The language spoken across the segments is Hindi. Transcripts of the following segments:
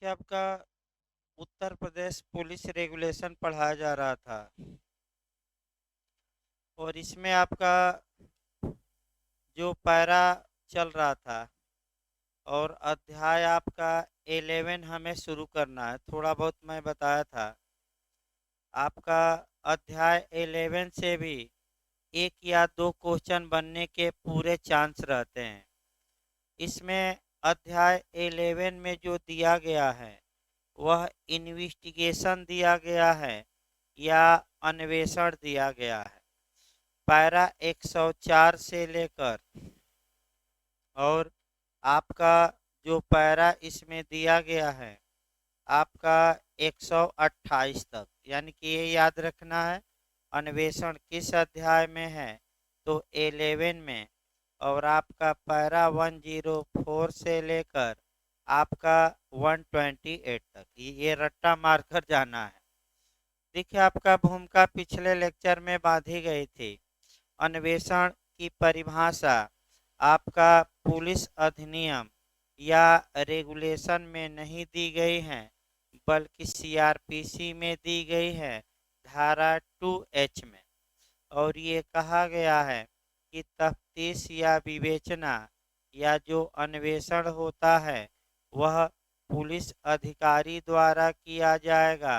देखिए आपका उत्तर प्रदेश पुलिस रेगुलेशन पढ़ाया जा रहा था और इसमें आपका जो पैरा चल रहा था और अध्याय आपका 11 हमें शुरू करना है। थोड़ा बहुत मैं बताया था आपका अध्याय 11 से भी एक या दो क्वेश्चन बनने के पूरे चांस रहते हैं। इसमें अध्याय 11 में जो दिया गया है वह इन्वेस्टिगेशन दिया गया है या अन्वेषण दिया गया है। पैरा 104 से लेकर और आपका जो पैरा इसमें दिया गया है आपका 128 तक, यानी कि ये याद रखना है अन्वेषण किस अध्याय में है तो 11 में। और आपका पैरा 104 से लेकर आपका 128 तक ये रट्टा मारकर जाना है। देखिए आपका भूमिका पिछले लेक्चर में बांधी गई थी। अन्वेषण की परिभाषा आपका पुलिस अधिनियम या रेगुलेशन में नहीं दी गई है बल्कि सीआरपीसी में दी गई है धारा 2H में। और ये कहा गया है कि तफ्तीश या विवेचना या जो अन्वेषण होता है वह पुलिस अधिकारी द्वारा किया जाएगा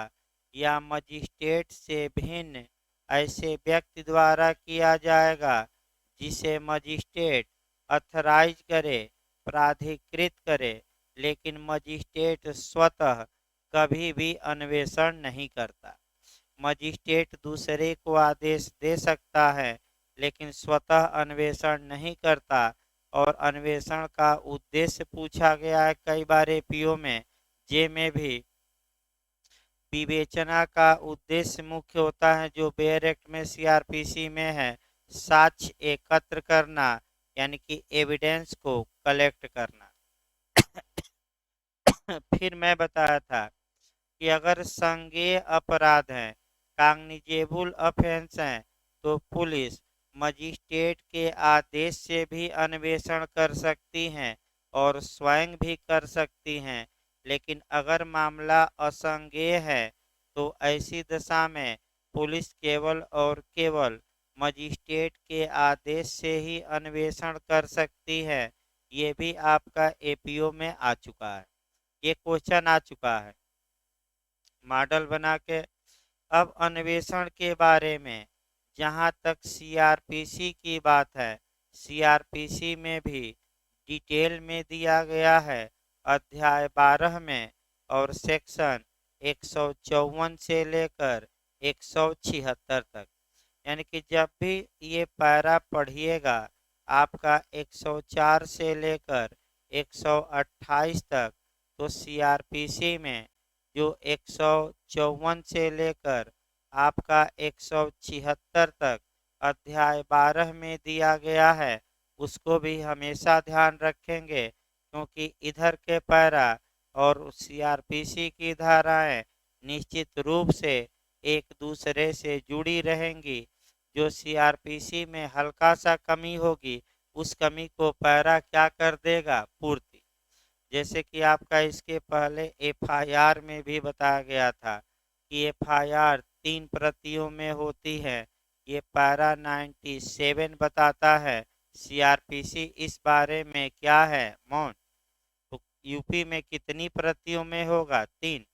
या मजिस्ट्रेट से भिन्न ऐसे व्यक्ति द्वारा किया जाएगा जिसे मजिस्ट्रेट अथराइज करे, प्राधिकृत करे, लेकिन मजिस्ट्रेट स्वतः कभी भी अन्वेषण नहीं करता। मजिस्ट्रेट दूसरे को आदेश दे सकता है लेकिन स्वतः अन्वेषण नहीं करता। और अन्वेषण का उद्देश्य पूछा गया है कई बार एपीओ में, जे में भी विवेचना का उद्देश्य मुख्य होता है जो बेयर एक्ट में सीआरपीसी में है साक्ष्य एकत्र करना, यानी कि एविडेंस को कलेक्ट करना। फिर मैं बताया था कि अगर संज्ञेय अपराध हैं, कॉग्निजेबल ऑफेंस हैं, तो पुलिस मजिस्ट्रेट के आदेश से भी अन्वेषण कर सकती हैं और स्वयं भी कर सकती हैं। लेकिन अगर मामला असंज्ञेय है तो ऐसी दशा में पुलिस केवल और केवल मजिस्ट्रेट के आदेश से ही अन्वेषण कर सकती है। ये भी आपका एपीओ में आ चुका है, ये क्वेश्चन आ चुका है मॉडल बना के। अब अन्वेषण के बारे में जहाँ तक सीआरपीसी की बात है, सीआरपीसी में भी डिटेल में दिया गया है अध्याय 12 में और सेक्शन 154 से लेकर 176 तक। यानी कि जब भी ये पैरा पढ़िएगा आपका 104 से लेकर 128 तक, तो सीआरपीसी में जो 154 से लेकर आपका 176 तक अध्याय 12 में दिया गया है उसको भी हमेशा ध्यान रखेंगे, क्योंकि इधर के पैरा और सीआरपीसी की धाराएं निश्चित रूप से एक दूसरे से जुड़ी रहेंगी। जो सीआरपीसी में हल्का सा कमी होगी उस कमी को पैरा क्या कर देगा, पूर्ति। जैसे कि आपका इसके पहले एफआईआर में भी बताया गया था कि एफआईआर 3 प्रतियों में होती है। ये पैरा 97 बताता है। सीआरपीसी इस बारे में क्या है, मौन। तो यूपी में कितनी प्रतियों में होगा, 3।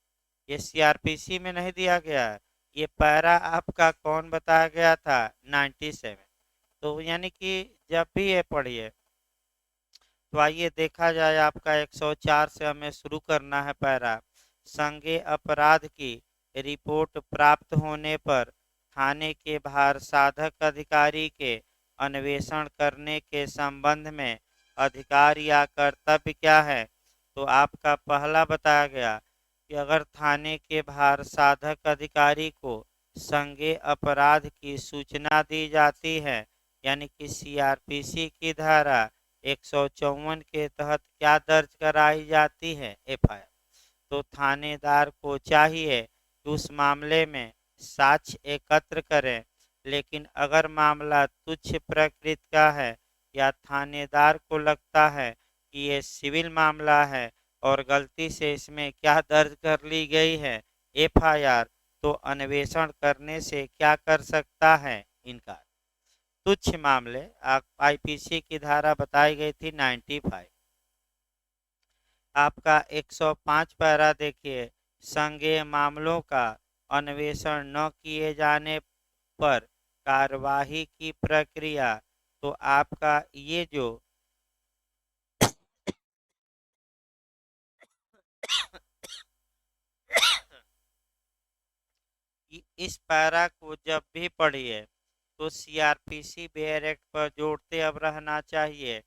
ये सीआरपीसी में नहीं दिया गया है, ये पैरा आपका कौन बताया गया था, 97। तो यानी कि जब भी ये पढ़िए तो आइए देखा जाए आपका 104 से हमें शुरू करना है पैरा। संज्ञेय अपराध की रिपोर्ट प्राप्त होने पर थाने के भार साधक अधिकारी के अन्वेषण करने के संबंध में अधिकार या कर्तव्य क्या है। तो आपका पहला बताया गया कि अगर थाने के भार साधक अधिकारी को संज्ञेय अपराध की सूचना दी जाती है, यानी कि सीआरपीसी की धारा 154 के तहत क्या दर्ज कराई जाती है, एफआईआर, तो थानेदार को चाहिए कि उस मामले में साक्ष्य एकत्र करें। लेकिन अगर मामला तुच्छ प्रकृति का है या थानेदार को लगता है कि ये सिविल मामला है और गलती से इसमें क्या दर्ज कर ली गई है, एफआईआर, तो अन्वेषण करने से क्या कर सकता है, इनकार। तुच्छ मामले, आप आईपीसी की धारा बताई गई थी 95। आपका 105 पैरा देखिए, संज्ञेय मामलों का अन्वेषण न किए जाने पर कार्यवाही की प्रक्रिया। तो आपका ये जो इस पैरा को जब भी पढ़िए तो सीआरपीसी बेयर एक्ट पर जोड़ते अब रहना चाहिए।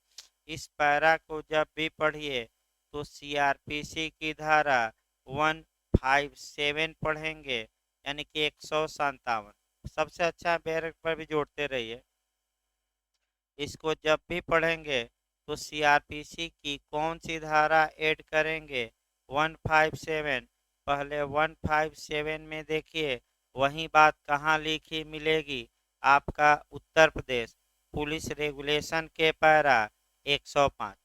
इस पैरा को जब भी पढ़िए तो सीआरपीसी की धारा 157 पढ़ेंगे, यानी कि 157। सबसे अच्छा बेयर एक्ट पर भी जोड़ते रहिए। इसको जब भी पढ़ेंगे तो सीआरपीसी की कौन सी धारा ऐड करेंगे, 157। पहले 157 में देखिए वही बात कहाँ लिखी मिलेगी, आपका उत्तर प्रदेश पुलिस रेगुलेशन के पैरा 105।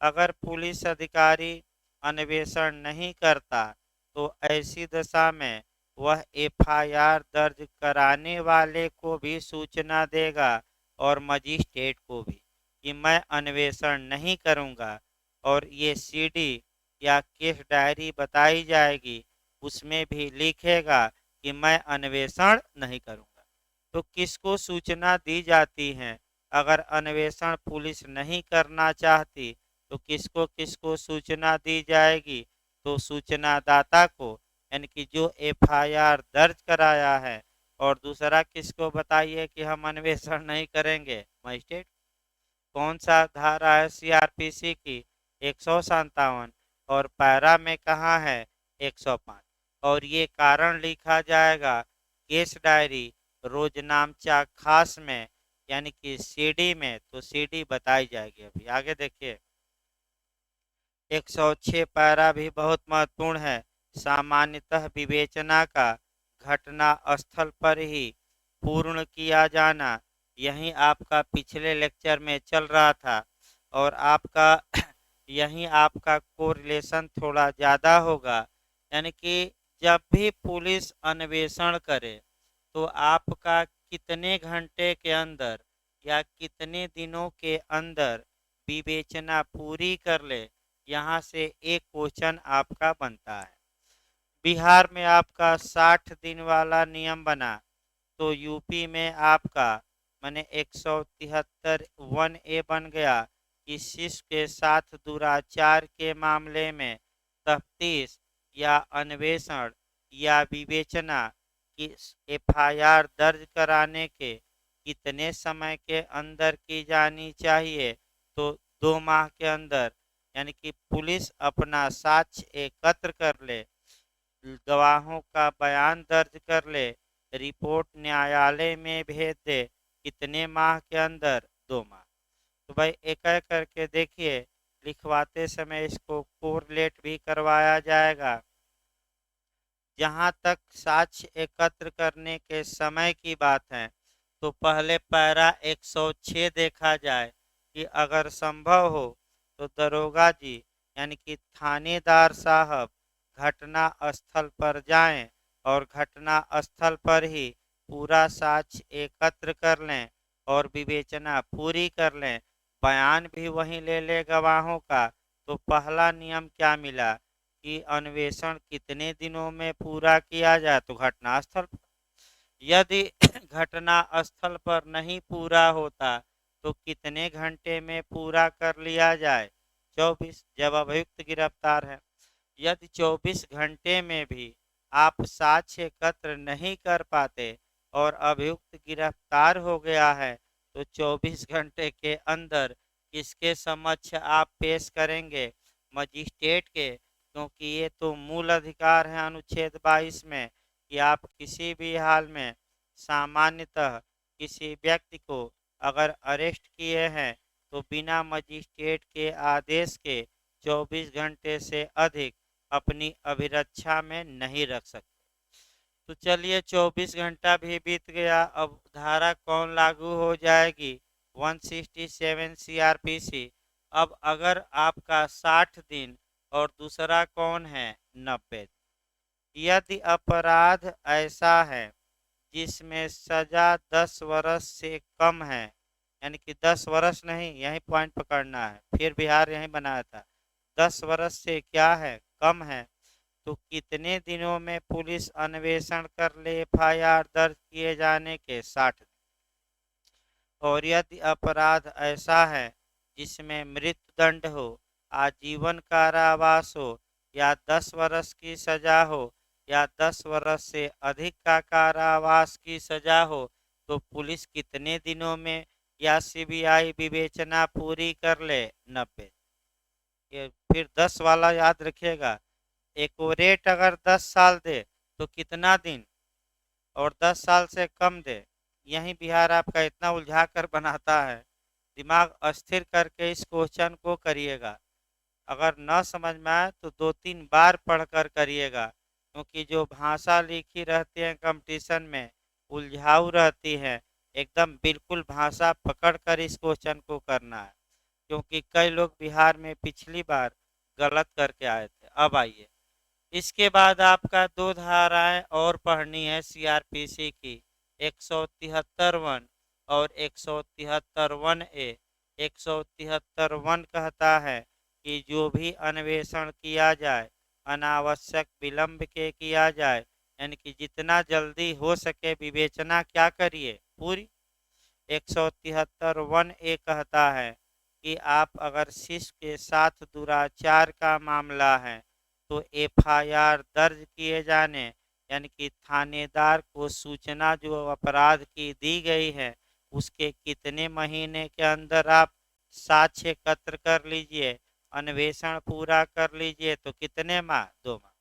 अगर पुलिस अधिकारी अन्वेषण नहीं करता तो ऐसी दशा में वह एफआईआर दर्ज कराने वाले को भी सूचना देगा और मजिस्ट्रेट को भी कि मैं अन्वेषण नहीं करूंगा, और ये सीडी या केस डायरी बताई जाएगी उसमें भी लिखेगा कि मैं अन्वेषण नहीं करूंगा। तो किसको सूचना दी जाती है, अगर अन्वेषण पुलिस नहीं करना चाहती तो किसको किसको सूचना दी जाएगी, तो सूचना दाता को, यानी कि जो एफआईआर दर्ज कराया है। और दूसरा किसको बताइए कि हम अन्वेषण नहीं करेंगे, मजिस्ट्रेट। कौन सा धारा है सीआरपीसी की, 157, और पैरा में कहाँ है, 105। और ये कारण लिखा जाएगा केस डायरी रोजनामचा खास में, यानी कि सीडी में, तो सीडी बताई जाएगी। अभी आगे देखिए 106 पैरा भी बहुत महत्वपूर्ण है। सामान्यतः विवेचना का घटना स्थल पर ही पूर्ण किया जाना, यही आपका पिछले लेक्चर में चल रहा था, और आपका यही आपका कोरिलेशन थोड़ा ज़्यादा होगा। यानी कि जब भी पुलिस अन्वेषण करे तो आपका कितने घंटे के अंदर या कितने दिनों के अंदर विवेचना पूरी कर ले, यहाँ से एक क्वेश्चन आपका बनता है। बिहार में आपका 60 दिन वाला नियम बना, तो यूपी में आपका मैंने 173(1)(a) बन गया कि शिशु के साथ दुराचार के मामले में तफ्तीश या अन्वेषण या विवेचना की एफआईआर दर्ज कराने के कितने समय के अंदर की जानी चाहिए, तो 2 माह के अंदर। यानी कि पुलिस अपना साक्ष्य एकत्र कर ले, गवाहों का बयान दर्ज कर ले, रिपोर्ट न्यायालय में भेज दे, कितने माह के अंदर, 2 माह। तो भाई एक एक करके देखिए, लिखवाते समय इसको कोरिलेट भी करवाया जाएगा। जहाँ तक साक्ष्य एकत्र करने के समय की बात है तो पहले पैरा 106 देखा जाए कि अगर संभव हो तो दरोगा जी, यानी कि थानेदार साहब घटना स्थल पर जाएं और घटना स्थल पर ही पूरा साक्ष्य एकत्र कर लें और विवेचना पूरी कर लें, बयान भी वहीं ले ले गवाहों का। तो पहला नियम क्या मिला कि अन्वेषण कितने दिनों में पूरा किया जाए, तो घटनास्थल पर। यदि घटना स्थल पर नहीं पूरा होता तो कितने घंटे में पूरा कर लिया जाए, 24, जब अभियुक्त गिरफ्तार है। यदि 24 घंटे में भी आप साक्ष्य एकत्र नहीं कर पाते और अभियुक्त गिरफ्तार हो गया है तो 24 घंटे के अंदर किसके समक्ष आप पेश करेंगे, मजिस्ट्रेट के, क्योंकि ये तो मूल अधिकार है अनुच्छेद 22 में कि आप किसी भी हाल में सामान्यतः किसी व्यक्ति को अगर अरेस्ट किए हैं तो बिना मजिस्ट्रेट के आदेश के 24 घंटे से अधिक अपनी अभिरक्षा में नहीं रख सकते। तो चलिए 24 घंटा भी बीत गया, अब धारा कौन लागू हो जाएगी, 167 सीआरपीसी। अब अगर आपका 60 दिन और दूसरा कौन है 90। यदि अपराध ऐसा है जिसमें सजा 10 वर्ष से कम है, यानी कि 10 वर्ष नहीं, यही पॉइंट पकड़ना है, फिर बिहार यही बनाया था, 10 वर्ष से क्या है कम है, तो कितने दिनों में पुलिस अन्वेषण कर ले एफआईआर दर्ज किए जाने के 60 दिन। और यदि अपराध ऐसा है जिसमें मृत्युदंड हो, आजीवन कारावास हो, या 10 वर्ष की सजा हो, या 10 वर्ष से अधिक का कारावास की सजा हो, तो पुलिस कितने दिनों में या सीबीआई विवेचना पूरी कर ले 90। ये फिर 10 वाला याद रखिएगा। एक्यूरेट अगर 10 साल दे तो कितना दिन, और 10 साल से कम दे। यही बिहार आपका इतना उलझा कर बनाता है। दिमाग अस्थिर करके इस क्वेश्चन को करिएगा। अगर न समझ में आए तो 2-3 बार पढ़कर करिएगा, क्योंकि जो भाषा लिखी रहती है कंपटीशन में उलझाऊ रहती है। एकदम बिल्कुल भाषा पकड़ कर इस क्वेश्चन को करना है, क्योंकि कई लोग बिहार में पिछली बार गलत करके आए थे। अब आइए, इसके बाद आपका 2 धाराएं और पढ़नी है सीआरपीसी की, 173 और 173 ए। 173 कहता है कि जो भी अन्वेषण किया जाए अनावश्यक विलंब के किया जाए, यानी कि जितना जल्दी हो सके विवेचना क्या करिए पूरी। 173 ए कहता है कि आप अगर शिशु के साथ दुराचार का मामला है तो एफआईआर दर्ज किए जाने, यानी कि थानेदार को सूचना जो अपराध की दी गई है उसके कितने महीने के अंदर आप साक्ष्य एकत्र कर लीजिए, अन्वेषण पूरा कर लीजिए, तो कितने माह, 2 माह।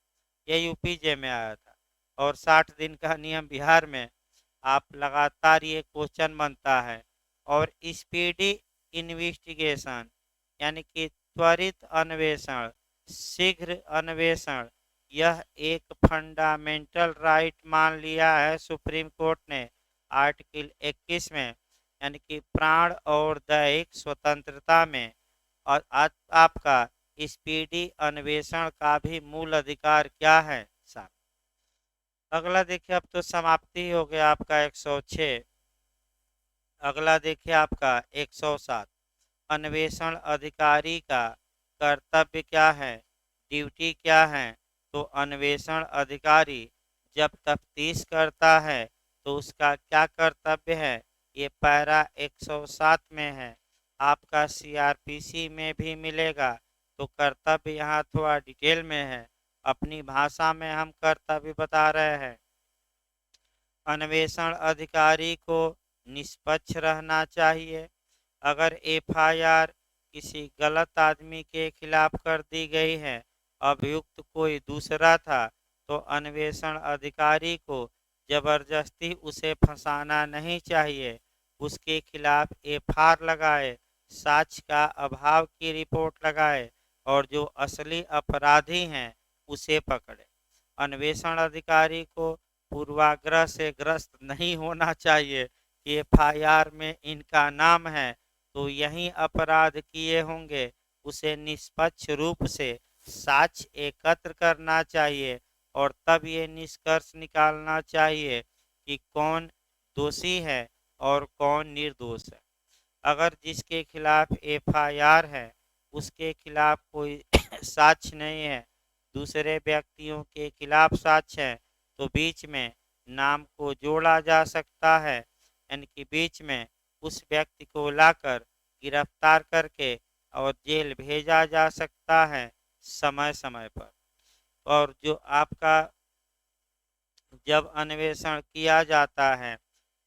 ये यूपीजे में आया था। और 60 दिन का नियम बिहार में। आप लगातार ये क्वेश्चन बनता है। और स्पीडी इन्वेस्टिगेशन, यानी कि त्वरित अन्वेषण, शीघ्र अन्वेषण, यह एक फंडामेंटल राइट मान लिया है सुप्रीम कोर्ट ने आर्टिकल 21 में, यानी कि प्राण और दैहिक स्वतंत्रता में। और आज आपका स्पीडी अन्वेषण का भी मूल अधिकार क्या है साहब। अगला देखिए, अब तो समाप्ति हो गया आपका 106। अगला देखिए आपका 107। अन्वेषण अधिकारी का कर्तव्य क्या है, ड्यूटी क्या है। तो अन्वेषण अधिकारी जब तफ्तीश करता है तो उसका क्या कर्तव्य है, ये पैरा 107 में है। आपका सीआरपीसी में भी मिलेगा। तो कर्तव्य यहाँ थोड़ा डिटेल में है, अपनी भाषा में हम कर्तव्य बता रहे हैं। अन्वेषण अधिकारी को निष्पक्ष रहना चाहिए। अगर एफआईआर किसी गलत आदमी के खिलाफ कर दी गई है, अभियुक्त कोई दूसरा था, तो अन्वेषण अधिकारी को जबरदस्ती उसे फंसाना नहीं चाहिए। उसके खिलाफ एफआईआर लगाए, साक्ष्य का अभाव की रिपोर्ट लगाए, और जो असली अपराधी हैं उसे पकड़े। अन्वेषण अधिकारी को पूर्वाग्रह से ग्रस्त नहीं होना चाहिए कि एफआईआर में इनका नाम है तो यही अपराध किए होंगे। उसे निष्पक्ष रूप से साक्ष्य एकत्र करना चाहिए और तब ये निष्कर्ष निकालना चाहिए कि कौन दोषी है और कौन निर्दोष है। अगर जिसके खिलाफ एफआईआर है उसके खिलाफ कोई साक्ष्य नहीं है, दूसरे व्यक्तियों के खिलाफ साक्ष्य है, तो बीच में नाम को जोड़ा जा सकता है, यानी कि बीच में उस व्यक्ति को लाकर गिरफ्तार करके और जेल भेजा जा सकता है समय समय पर। और जो आपका जब अन्वेषण किया जाता है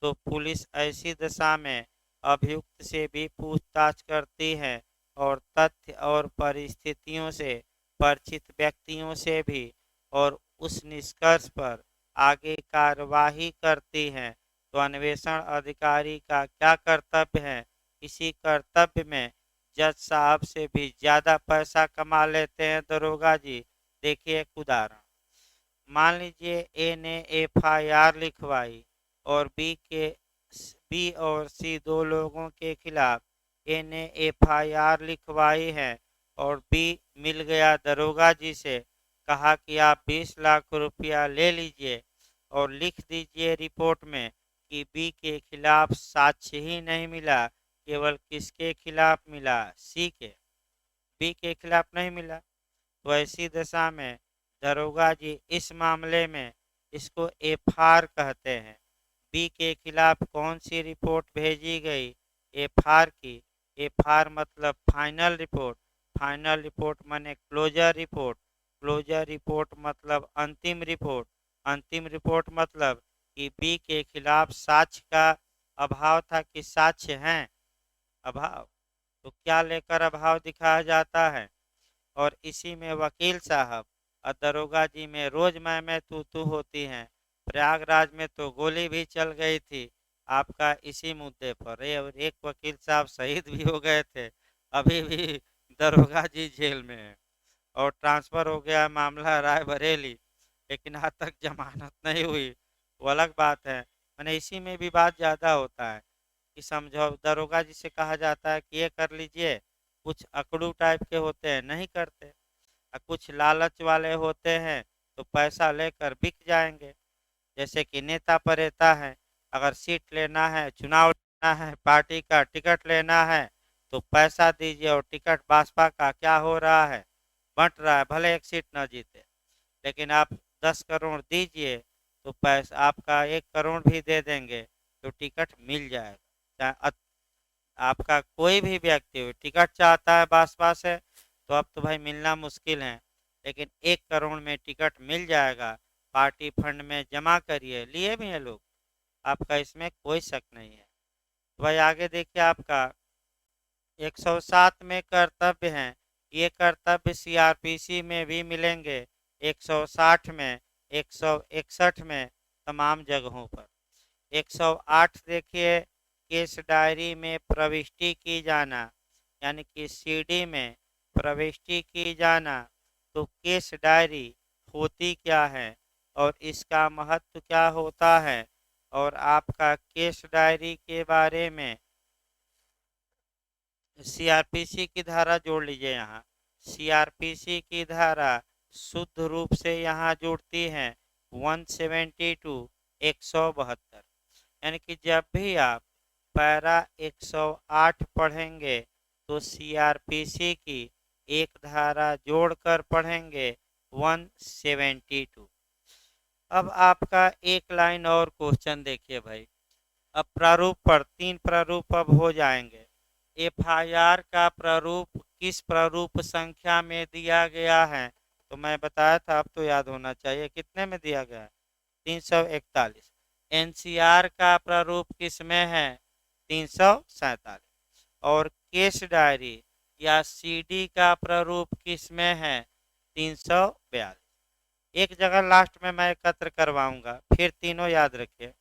तो पुलिस ऐसी दशा में अभियुक्त से भी पूछताछ करती है और तथ्य और परिस्थितियों से परिचित व्यक्तियों से भी, और उस निष्कर्ष पर आगे कार्यवाही करती है। तो अन्वेषण अधिकारी का क्या कर्तव्य है, इसी कर्तव्य में जज साहब से भी ज़्यादा पैसा कमा लेते हैं दरोगा जी। देखिए एक उदाहरण, मान लीजिए ए ने एफआईआर लिखवाई और बी और सी दो लोगों के खिलाफ ए ने एफआईआर लिखवाई है और बी मिल गया दरोगा जी से, कहा कि आप 20 लाख रुपया ले लीजिए और लिख दीजिए रिपोर्ट में कि बी के खिलाफ साक्ष्य ही नहीं मिला, केवल किसके खिलाफ मिला, सी के, बी के खिलाफ नहीं मिला। तो ऐसी दशा में दरोगा जी इस मामले में इसको एफआर कहते हैं। बी के खिलाफ कौन सी रिपोर्ट भेजी गई, एफआर की। एफआर मतलब फाइनल रिपोर्ट, फाइनल रिपोर्ट माने क्लोजर रिपोर्ट, क्लोजर रिपोर्ट मतलब अंतिम रिपोर्ट, अंतिम रिपोर्ट मतलब कि बी के खिलाफ साक्ष्य का अभाव था कि साक्ष्य हैं, अभाव। तो क्या लेकर अभाव दिखाया जाता है, और इसी में वकील साहब और दरोगा जी में रोज मैं तू होती हैं। प्रयागराज में तो गोली भी चल गई थी आपका इसी मुद्दे पर, और एक वकील साहब शहीद भी हो गए थे, अभी भी दरोगा जी जेल में है। और ट्रांसफर हो गया मामला रायबरेली, लेकिन आज तक जमानत नहीं हुई, वो अलग बात है। मैंने इसी में विवाद ज़्यादा होता है कि समझो दरोगा जी से कहा जाता है कि ये कर लीजिए, कुछ अकड़ू टाइप के होते हैं नहीं करते, और कुछ लालच वाले होते हैं तो पैसा लेकर बिक जाएंगे। जैसे कि नेता परेता है, अगर सीट लेना है, चुनाव लेना है, पार्टी का टिकट लेना है तो पैसा दीजिए, और टिकट भाजपा का क्या हो रहा है, बंट रहा है, भले एक सीट न जीते, लेकिन आप 10 करोड़ दीजिए तो पैसा आपका 1 करोड़ भी दे देंगे तो टिकट मिल जाएगा। चाहे आपका कोई भी व्यक्ति हो टिकट चाहता है भाजपा से तो अब तो भाई मिलना मुश्किल है, लेकिन 1 करोड़ में टिकट मिल जाएगा, पार्टी फंड में जमा करिए, लिए भी हैं लोग, आपका इसमें कोई शक नहीं है। तो भाई आगे देखिए, आपका 107 में कर्तव्य हैं, ये कर्तव्य सीआरपीसी में भी मिलेंगे, 160 में, 161 में, तमाम जगहों पर। 108 देखिए, केस डायरी में प्रविष्टि की जाना, यानी कि सीडी में प्रविष्टि की जाना। तो केस डायरी होती क्या है और इसका महत्व क्या होता है, और आपका केस डायरी के बारे में सीआरपीसी की धारा जोड़ लीजिए यहाँ, सीआरपीसी की धारा शुद्ध रूप से यहाँ जुड़ती है 172, 172, यानी कि जब भी आप पैरा 108 पढ़ेंगे तो सीआरपीसी की एक धारा जोड़कर पढ़ेंगे 172। अब आपका एक लाइन और क्वेश्चन देखिए भाई, अब प्रारूप पर 3 प्रारूप अब हो जाएंगे। एफआईआर का प्रारूप किस प्रारूप संख्या में दिया गया है, तो मैं बताया था, अब तो याद होना चाहिए कितने में दिया गया है, 341। एनसीआर का प्रारूप किस में है, 347। और केस डायरी या सीडी का प्रारूप किस में है, 342। एक जगह लास्ट में मैं एकत्र करवाऊंगा, फिर तीनों याद रखिए।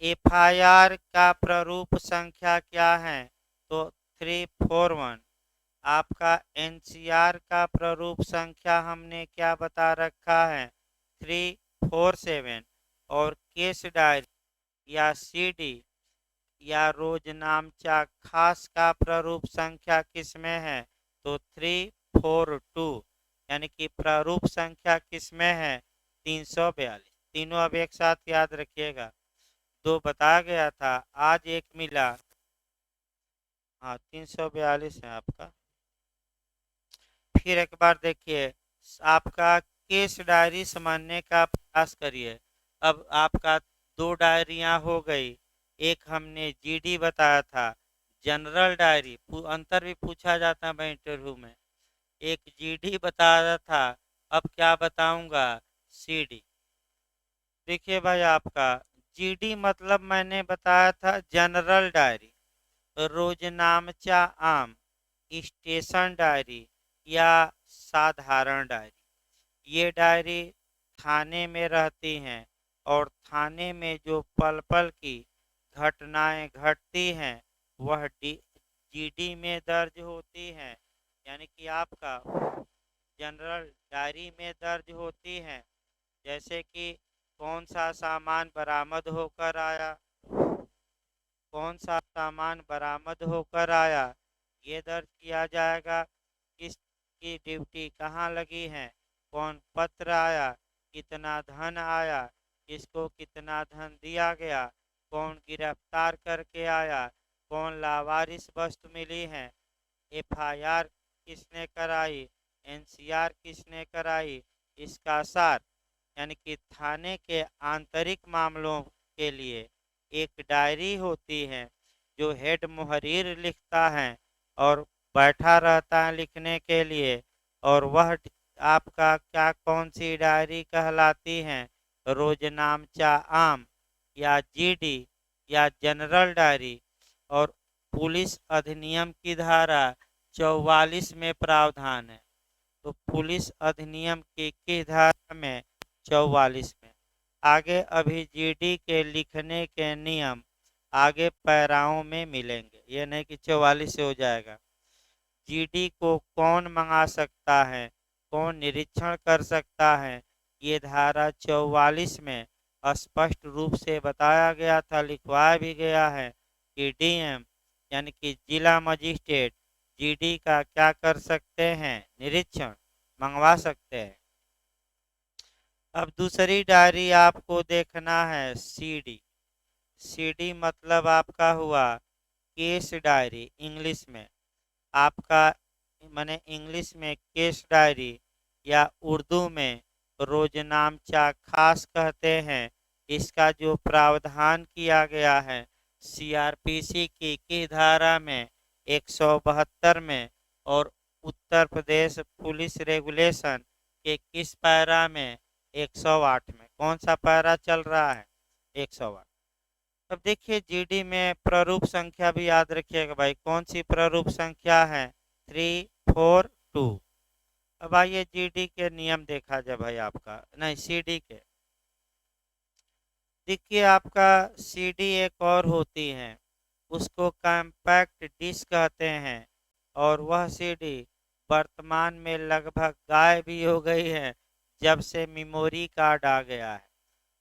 एफआईआर का प्रारूप संख्या क्या है, तो 341। आपका एनसीआर का प्रारूप संख्या हमने क्या बता रखा है, 347। और केस डायरी या सीडी या रोजनामचा खास का प्रारूप संख्या किस में है, तो 342, यानी कि प्रारूप संख्या किस में है, 342। तीनों अब एक साथ याद रखिएगा, 2 बताया गया था, आज एक मिला, हाँ 342 है आपका। फिर एक बार देखिए, आपका केस डायरी समझने का प्रयास करिए। अब आपका 2 डायरियां हो गई, एक हमने जीडी बताया था, जनरल डायरी, अंतर भी पूछा जाता है भाई इंटरव्यू में, एक जीडी बताया था, अब क्या बताऊंगा, सीडी। देखिए भाई, आपका जीडी मतलब मैंने बताया था जनरल डायरी, रोजनामचा आम, स्टेशन डायरी या साधारण डायरी। ये डायरी थाने में रहती हैं और थाने में जो पल पल की घटनाएं घटती हैं वह जीडी में दर्ज होती हैं, यानी कि आपका जनरल डायरी में दर्ज होती हैं। जैसे कि कौन सा सामान बरामद होकर आया, कौन सा सामान बरामद होकर आया, ये दर्ज किया जाएगा। किसकी ड्यूटी कहाँ लगी है, कौन पत्र आया, कितना धन आया, किसको कितना धन दिया गया, कौन गिरफ्तार करके आया, कौन लावारिस वस्तु मिली है, एफआईआर किसने कराई, एनसीआर किसने कराई, इसका सार। यानी कि थाने के आंतरिक मामलों के लिए एक डायरी होती है जो हेड मुहर्रिर लिखता है और बैठा रहता है लिखने के लिए। और वह आपका क्या कौन सी डायरी कहलाती है, रोजनामचा आम या जीडी या जनरल डायरी। और पुलिस अधिनियम की धारा 44 में प्रावधान है। तो पुलिस अधिनियम की किस धारा में, 44 में। आगे अभी जीडी के लिखने के नियम आगे पैराओं में मिलेंगे, ये नहीं कि 44 से हो जाएगा। जीडी को कौन मंगा सकता है, कौन निरीक्षण कर सकता है, ये धारा 44 में स्पष्ट रूप से बताया गया था, लिखवाया भी गया है कि डीएम यानी कि जिला मजिस्ट्रेट जीडी का क्या कर सकते हैं, निरीक्षण मंगवा सकते हैं। अब दूसरी डायरी आपको देखना है, सीडी। सीडी मतलब आपका हुआ केस डायरी इंग्लिश में, आपका माने इंग्लिश में केस डायरी या उर्दू में रोजनामचा खास कहते हैं। इसका जो प्रावधान किया गया है सीआरपीसी की किस धारा में, 172 में, और उत्तर प्रदेश पुलिस रेगुलेशन के किस पैरा में, 108 में। कौन सा पैरा चल रहा है, 108। अब देखिए जीडी में प्रारूप संख्या भी याद रखिएगा भाई, कौन सी प्रारूप संख्या है, 342। अब आइए जीडी के नियम देखा जाए भाई, आपका नहीं सीडी के। देखिए आपका सीडी एक और होती है, उसको कॉम्पैक्ट डिस्क कहते हैं। और वह सीडी वर्तमान में लगभग गायब भी हो गई है जब से मेमोरी कार्ड आ गया है।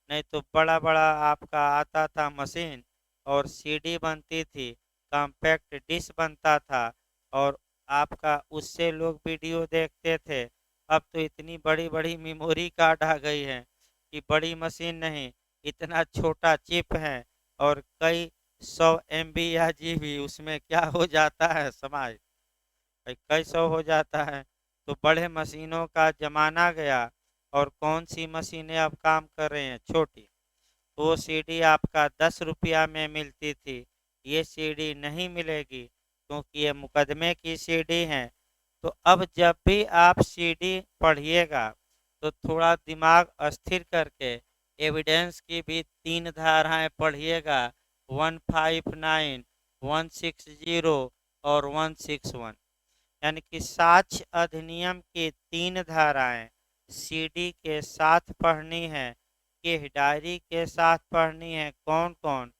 नहीं तो बड़ा बड़ा आपका आता था मशीन और सीडी बनती थी, कॉम्पैक्ट डिस्क बनता था और आपका उससे लोग वीडियो देखते थे। अब तो इतनी बड़ी बड़ी मेमोरी कार्ड आ गई है कि बड़ी मशीन नहीं, इतना छोटा चिप है और कई 100 MB या जीबी उसमें क्या हो जाता है समाज, कई सौ हो जाता है। तो बड़े मशीनों का जमाना गया और कौन सी मशीनें अब काम कर रहे हैं, छोटी। वो सीडी आपका 10 रुपया में मिलती थी, ये सीडी नहीं मिलेगी क्योंकि ये मुकदमे की सीडी है। तो अब जब भी आप सीडी पढ़िएगा तो थोड़ा दिमाग स्थिर करके एविडेंस की भी 3 धाराएं पढ़िएगा, 159, 160 और 161। यानी कि साक्ष्य अधिनियम की 3 धाराएं सीडी के साथ पढ़नी है, किस डायरी के साथ पढ़नी है, कौन कौन,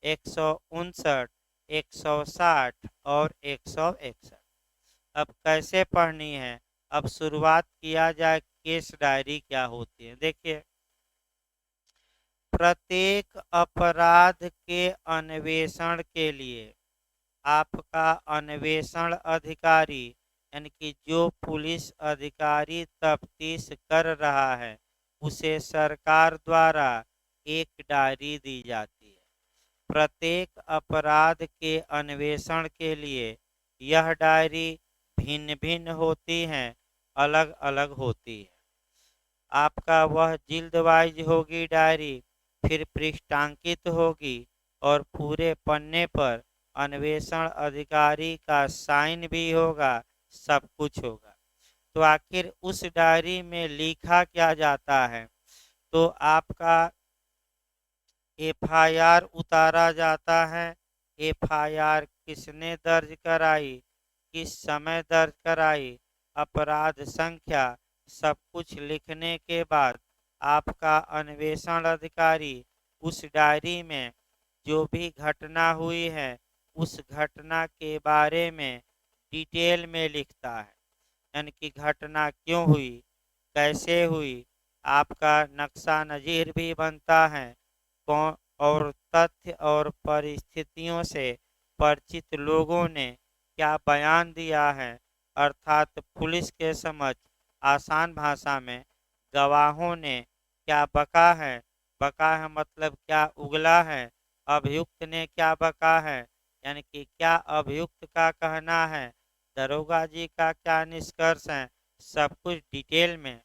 159, 160 और 161। अब कैसे पढ़नी है, अब शुरुआत किया जाए केस डायरी क्या होती है। देखिए, प्रत्येक अपराध के अन्वेषण के लिए आपका अन्वेषण अधिकारी यानी कि जो पुलिस अधिकारी तफ्तीश कर रहा है उसे सरकार द्वारा एक डायरी दी जाती है। प्रत्येक अपराध के अन्वेषण के लिए यह डायरी भिन्न भिन्न होती हैं, अलग अलग होती है। आपका वह जिल्द वाइज होगी डायरी, फिर पृष्ठांकित होगी और पूरे पन्ने पर अन्वेषण अधिकारी का साइन भी होगा, सब कुछ होगा। तो आखिर उस डायरी में लिखा क्या जाता है, तो आपका एफआईआर उतारा जाता है। एफआईआर किसने दर्ज कराई, किस समय दर्ज कराई, अपराध संख्या, सब कुछ लिखने के बाद आपका अन्वेषण अधिकारी उस डायरी में जो भी घटना हुई है उस घटना के बारे में डिटेल में लिखता है। यानी कि घटना क्यों हुई, कैसे हुई, आपका नक्शा नज़ीर भी बनता है, कौन और तथ्य और परिस्थितियों से परिचित लोगों ने क्या बयान दिया है, अर्थात पुलिस के समझ आसान भाषा में गवाहों ने क्या बका है। बका है मतलब क्या उगला है। अभियुक्त ने क्या बका है, यानी कि क्या अभियुक्त का कहना है। दरोगा जी का क्या निष्कर्ष है। सब कुछ डिटेल में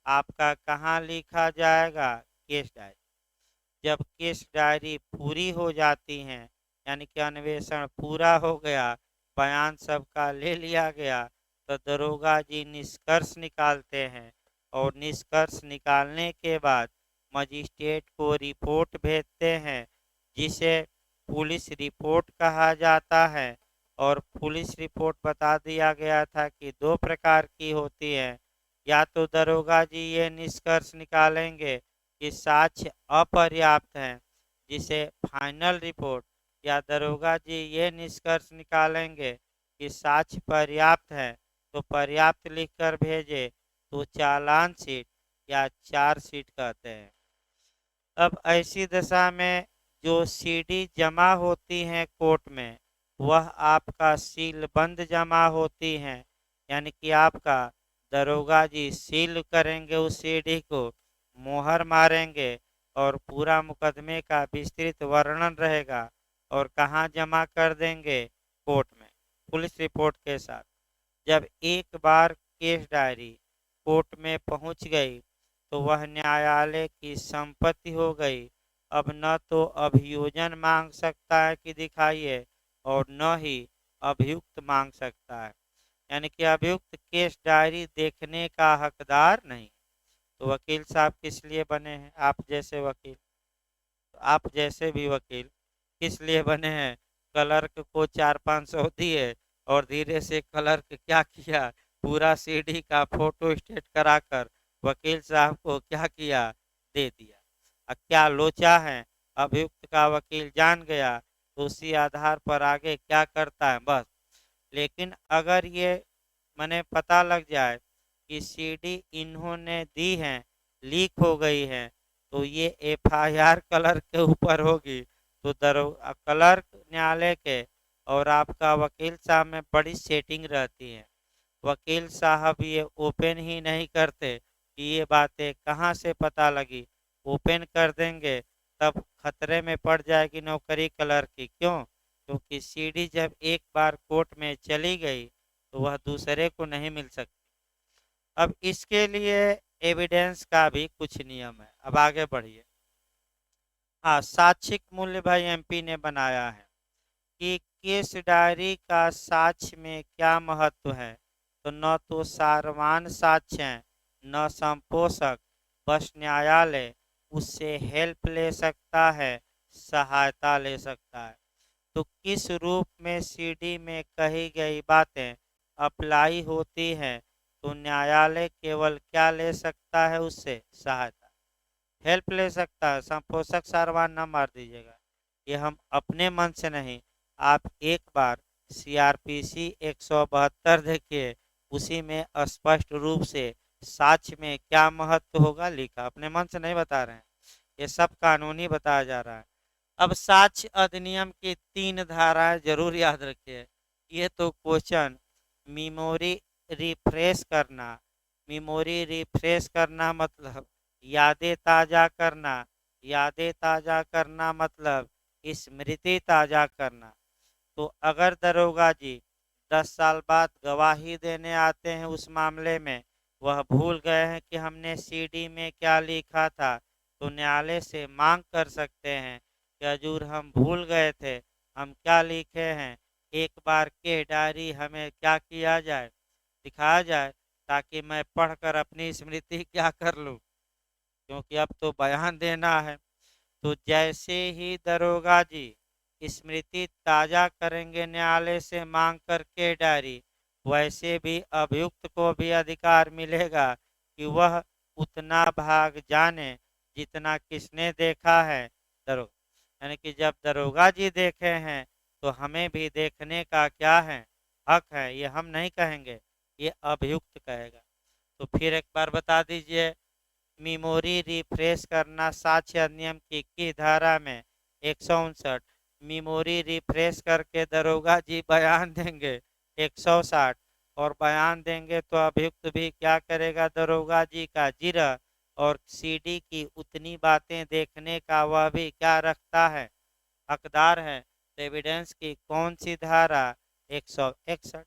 आपका कहाँ लिखा जाएगा, केस डायरी। जब केस डायरी पूरी हो जाती हैं, यानी कि अन्वेषण पूरा हो गया, बयान सबका ले लिया गया, तो दरोगा जी निष्कर्ष निकालते हैं और निष्कर्ष निकालने के बाद मजिस्ट्रेट को रिपोर्ट भेजते हैं, जिसे पुलिस रिपोर्ट कहा जाता है। और पुलिस रिपोर्ट बता दिया गया था कि दो प्रकार की होती है। या तो दरोगा जी ये निष्कर्ष निकालेंगे कि साक्ष्य अपर्याप्त हैं, जिसे फाइनल रिपोर्ट, या दरोगा जी ये निष्कर्ष निकालेंगे कि साक्ष्य पर्याप्त है तो पर्याप्त लिखकर भेजे, तो चालान शीट या चार्जशीट कहते हैं। अब ऐसी दशा में जो सीडी जमा होती हैं कोर्ट में, वह आपका सीलबंद जमा होती हैं, यानी कि आपका दरोगा जी सील करेंगे उस सीडी को, मोहर मारेंगे और पूरा मुकदमे का विस्तृत वर्णन रहेगा और कहाँ जमा कर देंगे, कोर्ट में पुलिस रिपोर्ट के साथ। जब एक बार केस डायरी कोर्ट में पहुंच गई तो वह न्यायालय की संपत्ति हो गई। अब न तो अभियोजन मांग सकता है कि दिखाइए, और न ही अभियुक्त मांग सकता है, यानी कि अभियुक्त केस डायरी देखने का हकदार नहीं। तो वकील साहब किस लिए बने हैं, आप जैसे वकील, तो आप जैसे भी वकील किस लिए बने हैं। क्लर्क को 400-500 दिए और धीरे से क्लर्क क्या किया, पूरा सीडी का फोटो स्टेट कराकर वकील साहब को क्या किया, दे दिया। अब क्या लोचा है, अभियुक्त का वकील जान गया तो उसी आधार पर आगे क्या करता है, बस। लेकिन अगर ये मैंने पता लग जाए कि सीडी इन्होंने दी है, लीक हो गई है, तो ये एफआईआर क्लर्क के ऊपर होगी। तो क्लर्क न्यायालय के और आपका वकील साहब में बड़ी सेटिंग रहती है। वकील साहब ये ओपन ही नहीं करते कि ये बातें कहाँ से पता लगी। ओपन कर देंगे तब खतरे में पड़ जाएगी नौकरी क्लर्क की। क्यों? क्योंकि सीडी जब एक बार कोर्ट में चली गई तो वह दूसरे को नहीं मिल सकती। अब इसके लिए एविडेंस का भी कुछ नियम है। अब आगे बढ़िए। हाँ, साक्षिक मूल्य भाई एमपी ने बनाया है कि केस डायरी का साक्ष्य में क्या महत्व है। तो न तो सारवान साक्ष्य है, न संपोषक, बस न्यायालय उससे हेल्प ले सकता है, सहायता ले सकता है। तो किस रूप में सीडी में कही गई बातें अप्लाई होती हैं, तो न्यायालय केवल क्या ले सकता है, उससे सहायता, हेल्प ले सकता है। संपोषक सारवान न मार दीजिएगा, ये हम अपने मन से नहीं। आप एक बार सीआरपीसी 172 देखिए, उसी में स्पष्ट रूप से साक्ष्य में क्या महत्व होगा लिखा, अपने मन से नहीं बता रहे हैं, ये सब कानूनी बताया जा रहा है। अब साक्ष्य अधिनियम की 3 धाराएं जरूर याद रखिए। ये तो क्वेश्चन, मेमोरी रिफ्रेश करना। मेमोरी रिफ्रेश करना मतलब यादें ताज़ा करना। यादें ताज़ा करना मतलब स्मृति ताज़ा करना। तो अगर दरोगा जी 10 साल बाद गवाही देने आते हैं उस मामले में, वह भूल गए हैं कि हमने सीडी में क्या लिखा था, तो न्यायालय से मांग कर सकते हैं कि हजूर हम भूल गए थे, हम क्या लिखे हैं, एक बार के डायरी हमें क्या किया जाए, दिखाया जाए, ताकि मैं पढ़कर अपनी स्मृति क्या कर लूँ, क्योंकि अब तो बयान देना है। तो जैसे ही दरोगा जी स्मृति ताज़ा करेंगे न्यायालय से मांग करके डायरी, वैसे भी अभियुक्त को भी अधिकार मिलेगा कि वह उतना भाग जाने जितना किसने देखा है, दरोगा। यानी कि जब दरोगा जी देखे हैं तो हमें भी देखने का क्या है, हक है। ये हम नहीं कहेंगे, ये अभियुक्त कहेगा। तो फिर एक बार बता दीजिए, मेमोरी रिफ्रेश करना साक्ष्य अधिनियम की धारा में 159, मेमोरी रिफ्रेश करके दरोगा जी बयान देंगे 160 और बयान देंगे तो अभियुक्त भी क्या करेगा, दरोगा जी का जिरह और सीडी की उतनी बातें देखने का वह भी क्या रखता है, हकदार है। तो एविडेंस की कौन सी धारा, 161।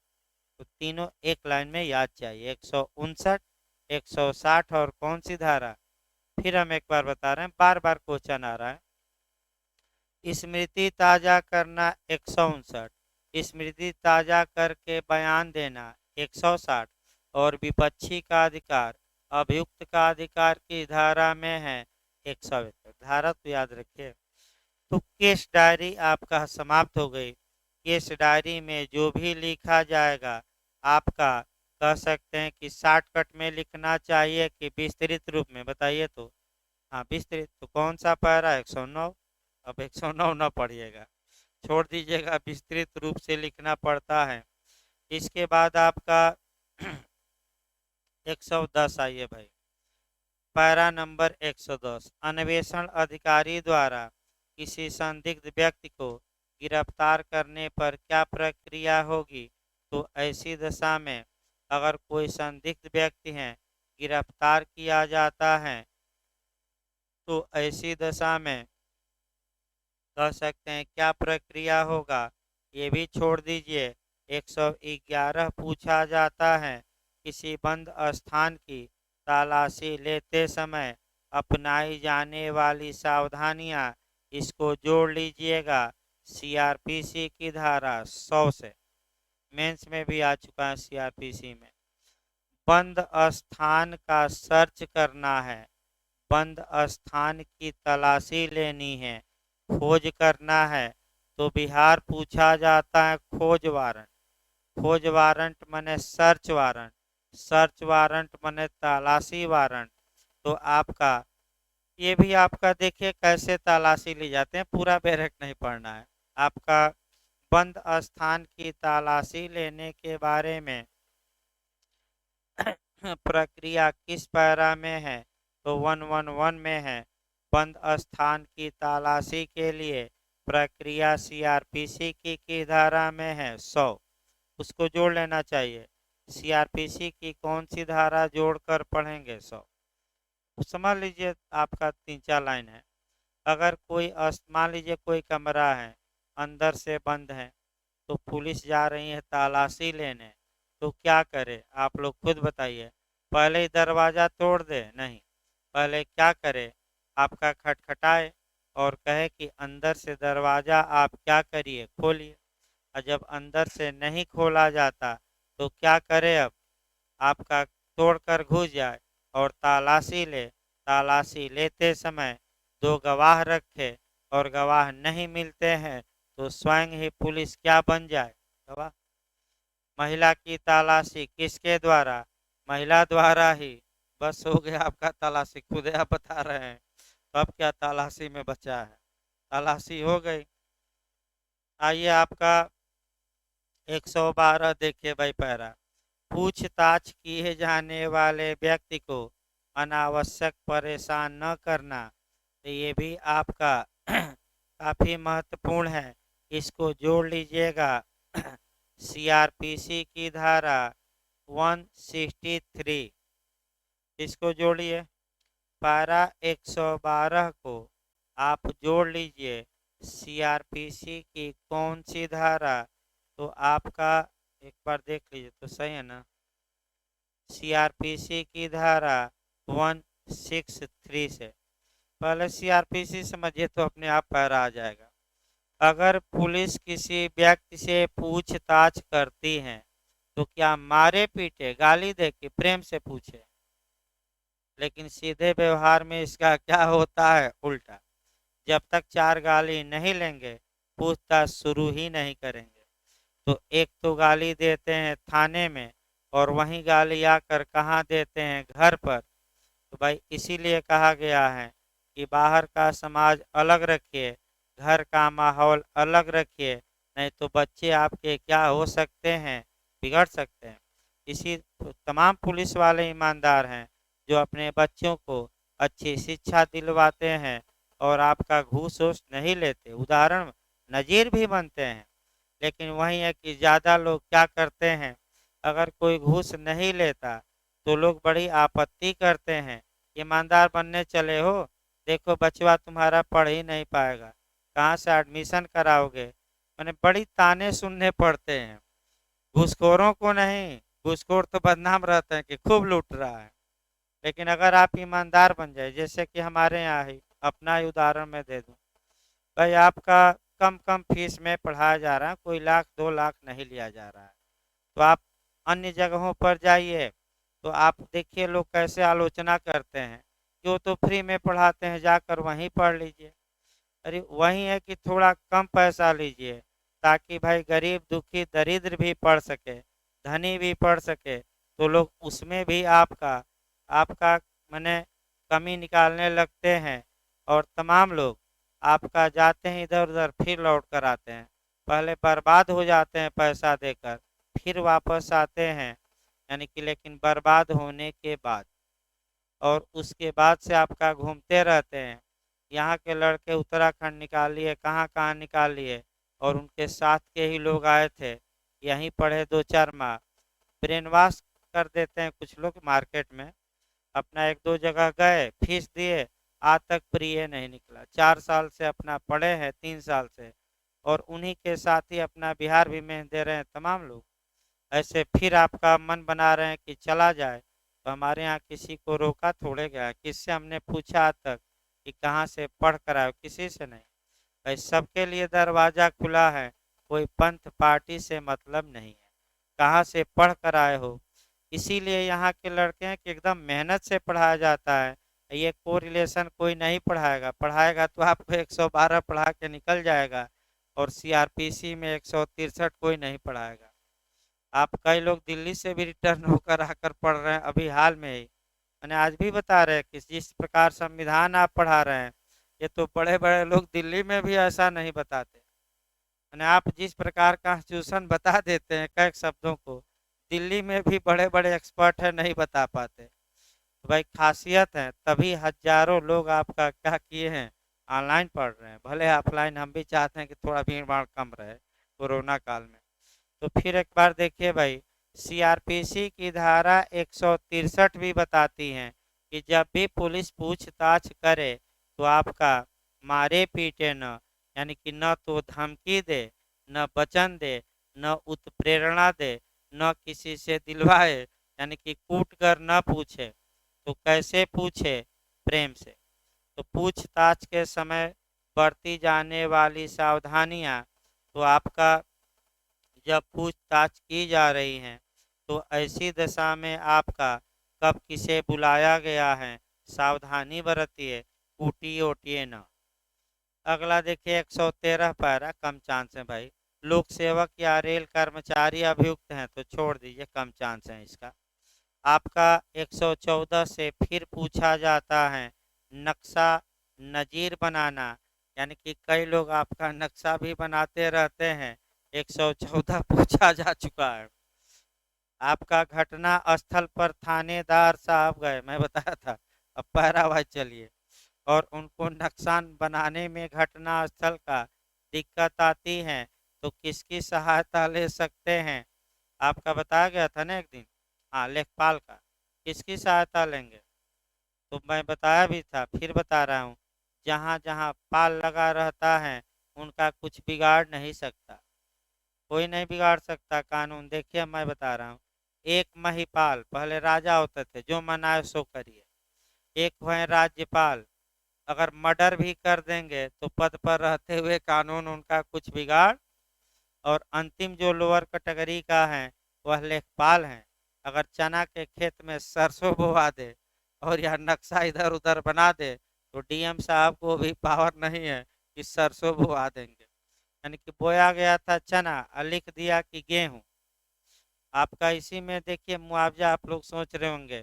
तो तीनों एक लाइन में याद चाहिए, 159, 160 और कौन सी धारा। फिर हम एक बार बता रहे हैं, बार बार क्वेश्चन आ रहा है। स्मृति ताजा करना 159, स्मृति ताजा करके बयान देना 160 और विपक्षी का अधिकार अभियुक्त का अधिकार की धारा में है 171। धारा तो याद रखिए। तो केस डायरी आपका समाप्त हो गई। केस डायरी में जो भी लिखा जाएगा आपका, कह सकते हैं कि शॉर्टकट में लिखना चाहिए कि विस्तृत रूप में, बताइए तो। हाँ विस्तृत, तो कौन सा पैरा, 109। अब 109 न पढ़िएगा, छोड़ दीजिएगा, विस्तृत रूप से लिखना पड़ता है। इसके बाद आपका 110 आइए भाई, पैरा नंबर 110। अन्वेषण अधिकारी द्वारा किसी संदिग्ध व्यक्ति को गिरफ्तार करने पर क्या प्रक्रिया होगी। तो ऐसी दशा में अगर कोई संदिग्ध व्यक्ति है गिरफ्तार किया जाता है तो ऐसी दशा में कह सकते हैं क्या प्रक्रिया होगा, ये भी छोड़ दीजिए। 111 पूछा जाता है किसी बंद स्थान की तलाशी लेते समय अपनाई जाने वाली सावधानियां, इसको जोड़ लीजिएगा सीआरपीसी की धारा 100 से। मेंस में भी आ चुका है सीआरपीसी में। बंद स्थान का सर्च करना है, बंद स्थान की तलाशी लेनी है, खोज करना है, तो बिहार पूछा जाता है खोज वारंट। खोज वारंट माने सर्च वारंट, सर्च वारंट माने तलाशी वारंट। तो आपका ये भी आपका देखिए कैसे तलाशी ली जाते हैं, पूरा बैरक नहीं पढ़ना है आपका। बंद स्थान की तलाशी लेने के बारे में प्रक्रिया किस पैरा में है, तो 111 में है। बंद स्थान की तलाशी के लिए प्रक्रिया सीआरपीसी की धारा में है 100, उसको जोड़ लेना चाहिए। सीआरपीसी की कौन सी धारा जोड़कर पढ़ेंगे 100। समझ लीजिए आपका 3-4 लाइन है। अगर कोई मान लीजिए कोई कमरा है अंदर से बंद है तो पुलिस जा रही है तलाशी लेने, तो क्या करे आप लोग खुद बताइए। पहले ही दरवाज़ा तोड़ दे, नहीं, पहले क्या करे, आपका खटखटाए और कहे कि अंदर से दरवाज़ा आप क्या करिए, खोलिए। और जब अंदर से नहीं खोला जाता तो क्या करे, अब आपका तोड़कर घुस जाए और तलाशी ले। तलाशी लेते समय 2 गवाह रखे और गवाह नहीं मिलते हैं तो स्वयं ही पुलिस क्या बन जाए, गवाह। महिला की तलाशी किसके द्वारा, महिला द्वारा ही। बस हो गया आपका तलाशी, खुद आप बता रहे हैं। तो अब क्या तलाशी में बचा है, तलाशी हो गई। आइए आपका 112 देखिए भाई पैरा। पूछताछ किए जाने वाले व्यक्ति को अनावश्यक परेशान न करना, तो ये भी आपका काफ़ी महत्वपूर्ण है, इसको जोड़ लीजिएगा सीआरपीसी की धारा 163, इसको जोड़िए। पारा 112 को आप जोड़ लीजिए सीआरपीसी की कौन सी धारा, तो आपका एक बार देख लीजिए तो सही है ना, सीआरपीसी की धारा 163 से। पहले सीआरपीसी समझिए तो अपने आप पैरा आ जाएगा। अगर पुलिस किसी व्यक्ति से पूछताछ करती है तो क्या मारे पीटे गाली दे के प्रेम से पूछे, लेकिन सीधे व्यवहार में इसका क्या होता है, उल्टा। जब तक 4 गाली नहीं लेंगे पूछताछ शुरू ही नहीं करेंगे। तो एक तो गाली देते हैं थाने में और वहीं गाली आकर कहाँ देते हैं, घर पर। तो भाई इसीलिए कहा गया है कि बाहर का समाज अलग रखिए, घर का माहौल अलग रखिए, नहीं तो बच्चे आपके क्या हो सकते हैं, बिगड़ सकते हैं। इसी तमाम पुलिस वाले ईमानदार हैं जो अपने बच्चों को अच्छी शिक्षा दिलवाते हैं और आपका घूस वूस नहीं लेते, उदाहरण नज़ीर भी बनते हैं। लेकिन वही है कि ज़्यादा लोग क्या करते हैं, अगर कोई घूस नहीं लेता तो लोग बड़ी आपत्ति करते हैं, ईमानदार बनने चले हो, देखो बचवा तुम्हारा पढ़ ही नहीं पाएगा, कहाँ से एडमिशन कराओगे। मैंने बड़ी ताने सुनने पड़ते हैं, घूसखोरों को नहीं, घूसखोर तो बदनाम रहते हैं कि खूब लूट रहा है। लेकिन अगर आप ईमानदार बन जाए, जैसे कि हमारे यहाँ ही अपना ही उदाहरण मैं दे दूँ, भाई आपका कम कम फीस में पढ़ाया जा रहा है, कोई लाख 2 लाख नहीं लिया जा रहा है, तो आप अन्य जगहों पर जाइए तो आप देखिए लोग कैसे आलोचना करते हैं कि वो तो फ्री में पढ़ाते हैं, जाकर वहीं पढ़ लीजिए। अरे वही है कि थोड़ा कम पैसा लीजिए, ताकि भाई गरीब दुखी दरिद्र भी पढ़ सके, धनी भी पढ़ सके, तो लोग उसमें भी आपका आपका माने कमी निकालने लगते हैं। और तमाम लोग आपका जाते हैं इधर उधर, फिर लौट कर आते हैं, पहले बर्बाद हो जाते हैं पैसा देकर, फिर वापस आते हैं, यानी कि लेकिन बर्बाद होने के बाद। और उसके बाद से आपका घूमते रहते हैं, यहाँ के लड़के उत्तराखंड निकाल लिए, कहाँ कहाँ निकाल लिए, और उनके साथ के ही लोग आए थे, यहीं पढ़े 2 4 माह, ब्रेन वॉश कर देते हैं कुछ लोग मार्केट में, अपना 1 2 जगह गए, फीस दिए, आज तक प्रिय नहीं निकला, 4 साल से अपना पढ़े हैं, 3 साल से, और उन्हीं के साथ ही अपना बिहार भी में दे रहे हैं तमाम लोग। ऐसे फिर आपका मन बना रहे हैं कि चला जाए, तो हमारे यहाँ किसी को रोका थोड़े गया, किससे हमने पूछा आज तक कि कहाँ से पढ़ कर आए, किसी से नहीं। भाई सबके लिए दरवाज़ा खुला है, कोई पंथ पार्टी से मतलब नहीं है, कहाँ से पढ़ कर आए हो। इसीलिए यहाँ के लड़के हैं कि एकदम मेहनत से पढ़ाया जाता है, ये को रिलेशन कोई नहीं पढ़ाएगा, पढ़ाएगा तो आपको 112 पढ़ा के निकल जाएगा, और सीआरपीसी में 163 कोई नहीं पढ़ाएगा। आप कई लोग दिल्ली से भी रिटर्न होकर आकर पढ़ रहे हैं अभी हाल में ही, मैंने आज भी बता रहे हैं कि जिस प्रकार संविधान आप पढ़ा रहे हैं, ये तो बड़े बड़े लोग दिल्ली में भी ऐसा नहीं बताते। मैंने आप जिस प्रकार कॉन्स्टिट्यूशन बता देते हैं कई शब्दों को, दिल्ली में भी बड़े बड़े एक्सपर्ट हैं नहीं बता पाते। तो भाई खासियत है, तभी हजारों लोग आपका क्या किए हैं, ऑनलाइन पढ़ रहे हैं, भले ऑफलाइन हम भी चाहते हैं कि थोड़ा भीड़ भाड़ कम रहे कोरोना काल में। तो फिर एक बार देखिए भाई, सीआरपीसी की धारा 163 भी बताती है कि जब भी पुलिस पूछताछ करे तो आपका मारे पीटे न, यानी कि न तो धमकी दे, न वचन दे, न उत्प्रेरणा दे, न किसी से दिलवाए, यानी कि कूट कर न पूछे, तो कैसे पूछे, प्रेम से। तो पूछताछ के समय बरती जाने वाली सावधानियां, तो आपका जब पूछताछ की जा रही है तो ऐसी दशा में आपका कब किसे बुलाया गया है, सावधानी बरतिए, कूटिए ओटिए न। अगला देखिए 113 पैरा, कम चांस है भाई, लोक सेवक या रेल कर्मचारी अभियुक्त हैं तो छोड़ दीजिए, कम चांस है इसका। आपका 114 से फिर पूछा जाता है नक्शा नज़ीर बनाना, यानी कि कई लोग आपका नक्शा भी बनाते रहते हैं, 114 पूछा जा चुका है। आपका घटना स्थल पर थानेदार साहब गए, मैं बताया था, अब पैरा भाई चलिए, और उनको नक्शा बनाने में घटना स्थल का दिक्कत आती है तो किसकी सहायता ले सकते हैं, आपका बताया गया था ना एक दिन, हाँ लेखपाल का, किसकी सहायता लेंगे, तो मैं बताया भी था फिर बता रहा हूँ, जहाँ जहाँ पाल लगा रहता है उनका कुछ बिगाड़ नहीं सकता, कोई नहीं बिगाड़ सकता कानून। देखिए मैं बता रहा हूँ, एक महिपाल, पहले राजा होते थे, जो मनाए सो करिए, एक हुए राज्यपाल, अगर मर्डर भी कर देंगे तो पद पर रहते हुए कानून उनका कुछ बिगाड़। और अंतिम जो लोअर कैटेगरी का है वह लेखपाल हैं, अगर चना के खेत में सरसों बोवा दे और यह नक्शा इधर उधर बना दे तो डीएम साहब को भी पावर नहीं है कि सरसों बोवा देंगे, यानी कि बोया गया था चना और लिख दिया कि गेहूँ। आपका इसी में देखिए मुआवजा, आप लोग सोच रहे होंगे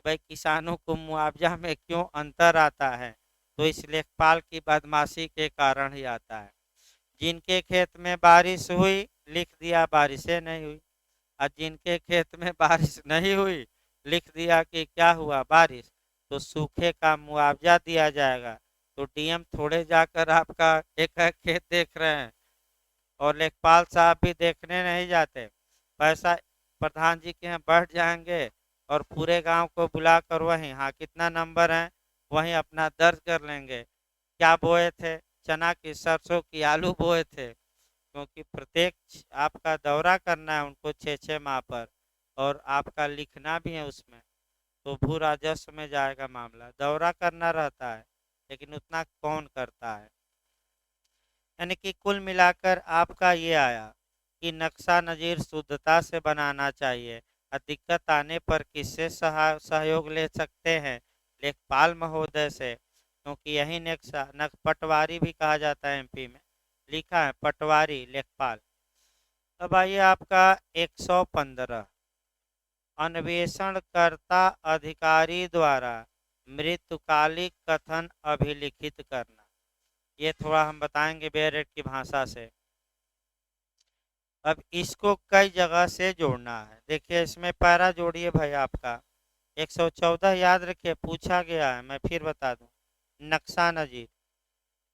भाई किसानों को मुआवजा में क्यों अंतर आता है, तो इस लेखपाल की बदमाशी के कारण ही आता है। जिनके खेत में बारिश हुई लिख दिया बारिशें नहीं हुई, और जिनके खेत में बारिश नहीं हुई लिख दिया कि क्या हुआ बारिश, तो सूखे का मुआवजा दिया जाएगा। तो डीएम थोड़े जाकर आपका एक एक खेत देख रहे हैं और लेखपाल साहब भी देखने नहीं जाते, पैसा प्रधान जी के यहाँ बैठ जाएंगे और पूरे गांव को बुलाकर वहीं, हाँ कितना नंबर है, वहीं अपना दर्ज कर लेंगे। क्या बोए थे, चना की, सरसों की, आलू बोए थे, क्योंकि प्रत्येक आपका दौरा करना है उनको 6-6 माह पर, और आपका लिखना भी है उसमें, तो भू राजस्व में जाएगा मामला, दौरा करना रहता है, लेकिन उतना कौन करता है। यानी कि कुल मिलाकर आपका ये आया कि नक्शा नज़ीर शुद्धता से बनाना चाहिए, और दिक्कत आने पर किससे सहयोग ले सकते हैं, लेखपाल महोदय से, क्योंकि यही नक्शा पटवारी भी कहा जाता है एमपी में, लिखा है पटवारी लेखपाल। अब आइए आपका 115, अन्वेषणकर्ता अधिकारी द्वारा मृत्युकालिक कथन अभिलिखित करना। ये थोड़ा हम बताएंगे बेरेट की भाषा से। अब इसको कई जगह से जोड़ना है, देखिए इसमें पैरा जोड़िए भाई आपका 114 याद रखिए, पूछा गया है, मैं फिर बता दूं, नक्शा नज़ीर,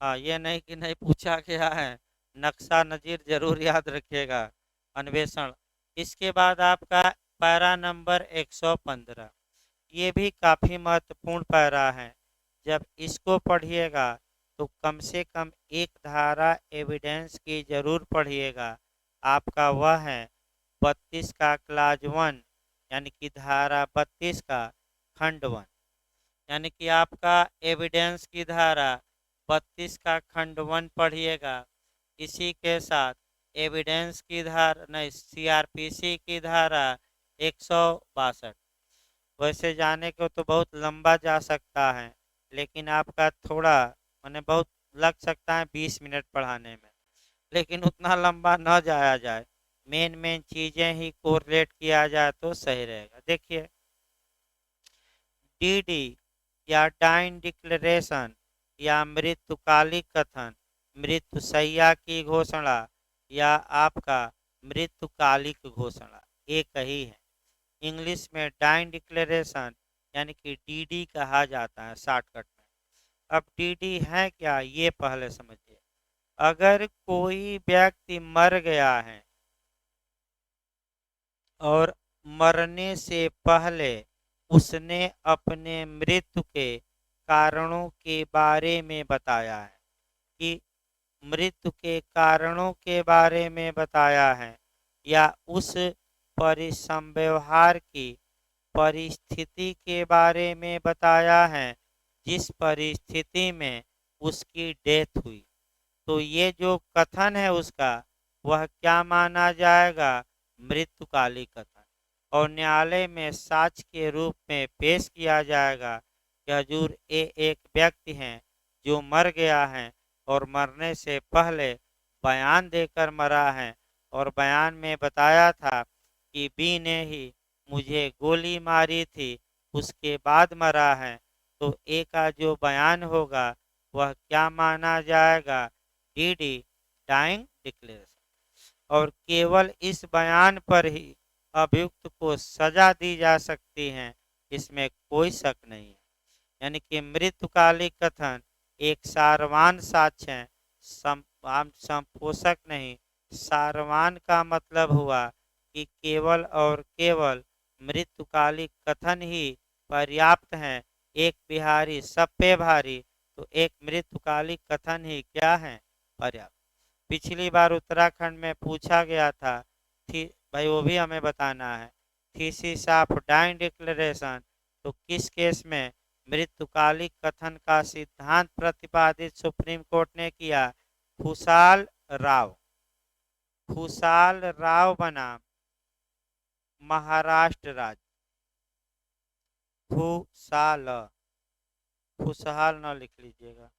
हाँ ये नहीं कि नहीं पूछा गया है, नक्शा नज़ीर जरूर याद रखिएगा, अन्वेषण। इसके बाद आपका पैरा नंबर 115, ये भी काफ़ी महत्वपूर्ण पैरा है, जब इसको पढ़िएगा तो कम से कम एक धारा एविडेंस की जरूर पढ़िएगा, आपका वह है 32 का क्लाज 1, यानी कि धारा 32 का खंड 1, यानी कि आपका एविडेंस की धारा 32 का खंड 1 पढ़िएगा। इसी के साथ एविडेंस की धारा नहीं, सीआरपीसी की धारा 162, वैसे जाने को तो बहुत लंबा जा सकता है, लेकिन आपका थोड़ा मैंने बहुत लग सकता है 20 मिनट पढ़ाने में, लेकिन उतना लंबा न जाया जाए, मेन मेन चीज़ें ही कोरिलेट किया जाए तो सही रहेगा। देखिए डीडी या डाइन डिक्लेरेशन या मृत्युकालिक कथन, मृत्युशैया की घोषणा या आपका मृत्युकालिक घोषणा एक ही है। इंग्लिश में डाइन डिक्लेरेशन यानी कि डीडी कहा जाता है शॉर्टकट में। अब डीडी है क्या, ये पहले समझिए। अगर कोई व्यक्ति मर गया है और मरने से पहले उसने अपने मृत्यु के कारणों के बारे में बताया है, कि मृत्यु के कारणों के बारे में बताया है, या उस परिसंव्यवहार की परिस्थिति के बारे में बताया है जिस परिस्थिति में उसकी डेथ हुई, तो ये जो कथन है उसका वह क्या माना जाएगा, मृत्युकालिक कथन, और न्यायालय में साक्ष्य के रूप में पेश किया जाएगा कि हजूर ये एक व्यक्ति हैं जो मर गया है और मरने से पहले बयान देकर मरा है, और बयान में बताया था कि बी ने ही मुझे गोली मारी थी, उसके बाद मरा है, तो ए का जो बयान होगा वह क्या माना जाएगा, डीडी डाइंग डिक्लेरेशन, और केवल इस बयान पर ही अभियुक्त को सजा दी जा सकती है, इसमें कोई शक नहीं है। यानी कि मृत्युकालिक कथन एक सारवान साक्ष्य है, संपोषक नहीं। सारवान का मतलब हुआ कि केवल और केवल मृत्युकालिक कथन ही पर्याप्त है, एक बिहारी सब पे भारी, तो एक मृत्युकालिक कथन ही क्या है, पर्याप्त। पिछली बार उत्तराखंड में पूछा गया था, थी भाई वो भी हमें बताना है, थीसिस ऑफ डाइन डिक्लेरेशन, तो किस केस में मृत्युकालिक कथन का सिद्धांत प्रतिपादित सुप्रीम कोर्ट ने किया, खुशाल राव, खुशाल राव बनाम महाराष्ट्र राज्य, खुशाल, खुशहाल न लिख लीजिएगा,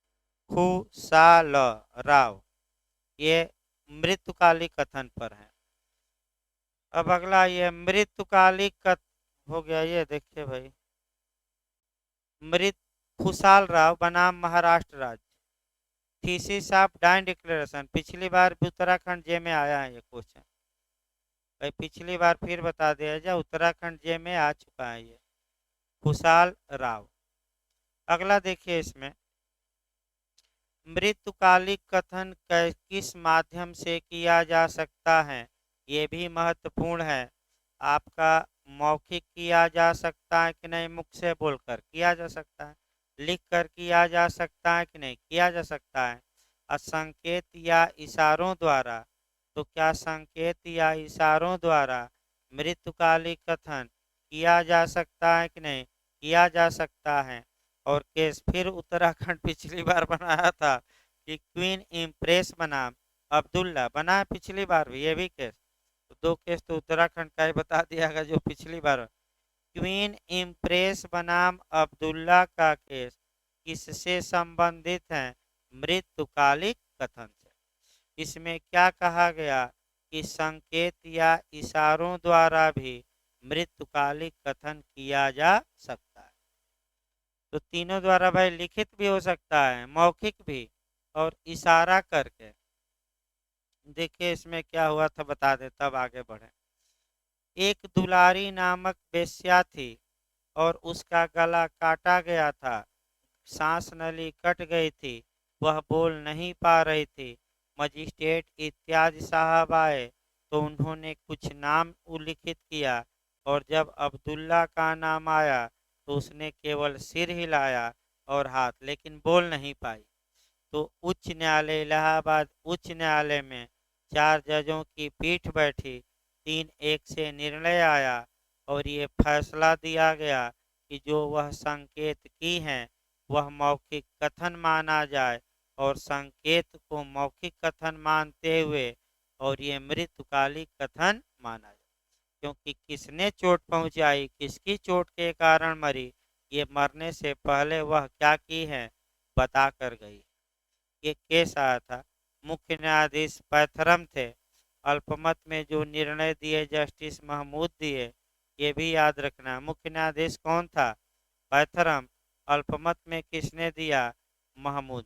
खुशाल राव, ये मृत्युकालिक कथन पर है। अब अगला ये मृत्युकालिक कथन हो गया, ये देखिए भाई, मृत खुशाल राव बनाम महाराष्ट्र राज्य, थीसिस ऑफ डाइन डिक्लेरेशन, पिछली बार भी उत्तराखंड जे में आया है ये क्वेश्चन, भाई पिछली बार फिर बता दिया जाए, उत्तराखंड जे में आ चुका है ये खुशाल राव। अगला देखिए इसमें मृत्युकालिक कथन किस माध्यम से किया जा सकता है, ये भी महत्वपूर्ण है। आपका मौखिक किया जा सकता है कि नहीं, मुख से बोलकर किया जा सकता है, लिख कर किया जा सकता है कि नहीं, किया जा सकता है। संकेत या इशारों द्वारा, तो क्या संकेत या इशारों द्वारा मृत्युकालिक कथन किया जा सकता है कि नहीं, किया जा सकता है। और केस फिर उत्तराखंड पिछली बार बनाया था कि क्वीन इम्प्रेस बनाम अब्दुल्ला बना, पिछली बार भी ये भी केस, तो दो केस तो उत्तराखंड का ही बता दिया गया जो पिछली बार। क्वीन इम्प्रेस बनाम अब्दुल्ला का केस किससे संबंधित है, मृत्युकालिक कथन से। इसमें क्या कहा गया कि संकेत या इशारों द्वारा भी मृत्युकालिक कथन किया जा सकता है। तो तीनों द्वारा भाई लिखित भी हो सकता है, मौखिक भी, और इशारा करके। देखिए इसमें क्या हुआ था बता दे तब आगे बढ़े। एक दुलारी नामक वेश्या थी और उसका गला काटा गया था, सांस नली कट गई थी, वह बोल नहीं पा रही थी। मजिस्ट्रेट इत्यादि साहब आए तो उन्होंने कुछ नाम उल्लिखित किया और जब अब्दुल्ला का नाम आया तो उसने केवल सिर हिलाया और हाथ, लेकिन बोल नहीं पाई। तो उच्च न्यायालय इलाहाबाद उच्च न्यायालय में 4 जजों की पीठ बैठी, 3-1 से निर्णय आया और ये फैसला दिया गया कि जो वह संकेत की हैं वह मौखिक कथन माना जाए और संकेत को मौखिक कथन मानते हुए और ये मृत्युकालिक कथन माना जाए। क्योंकि किसने चोट पहुंचाई, किसकी चोट के कारण मरी, ये मरने से पहले वह क्या की है बता कर गई। ये केस आया था, मुख्य न्यायाधीश पैथरम थे। अल्पमत में जो निर्णय दिए जस्टिस महमूद दिए, ये भी याद रखना। मुख्य न्यायाधीश कौन था, पैथरम। अल्पमत में किसने दिया, महमूद।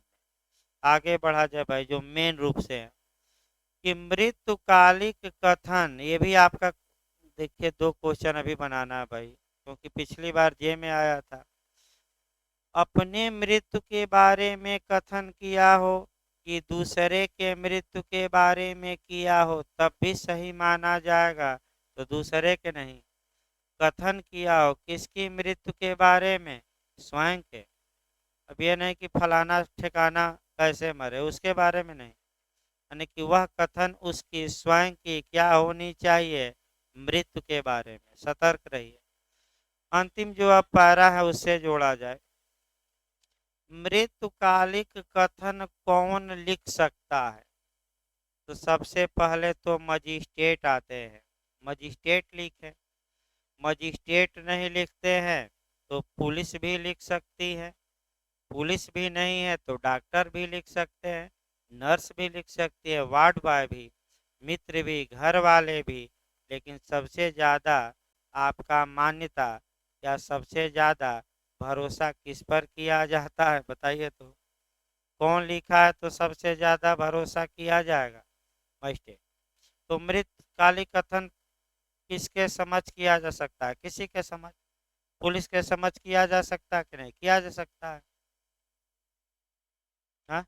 आगे बढ़ा जाए भाई जो मेन रूप से है कि मृत्युकालिक कथन, ये भी आपका देखिए 2 क्वेश्चन अभी बनाना है भाई, क्योंकि पिछली बार जे में आया था। अपने मृत्यु के बारे में कथन किया हो कि दूसरे के मृत्यु के बारे में किया हो तब भी सही माना जाएगा, तो दूसरे के नहीं। कथन किया हो किसकी मृत्यु के बारे में, स्वयं के। अब ये नहीं कि फलाना ठिकाना कैसे मरे, उसके बारे में नहीं, यानी कि वह कथन उसकी स्वयं की क्या होनी चाहिए, मृत्यु के बारे में। सतर्क रहिए। अंतिम जो अब पैरा है उससे जोड़ा जाए। मृत्युकालिक कथन कौन लिख सकता है, तो सबसे पहले तो मजिस्ट्रेट आते हैं, मजिस्ट्रेट लिखे। मजिस्ट्रेट नहीं लिखते हैं तो पुलिस भी लिख सकती है, पुलिस भी नहीं है तो डॉक्टर भी लिख सकते हैं, नर्स भी लिख सकती है, वार्ड बॉय भी, मित्र भी, घर वाले भी। लेकिन सबसे ज़्यादा आपका मान्यता या सबसे ज़्यादा भरोसा किस पर किया जाता है बताइए तो। कौन लिखा है तो सबसे ज़्यादा भरोसा किया जाएगा, मजिस्ट्रेट। तो मृतकालिक कथन किसके समझ किया जा सकता है, किसी के समझ, पुलिस के समझ किया जा सकता है कि नहीं किया जा सकता है। हाँ,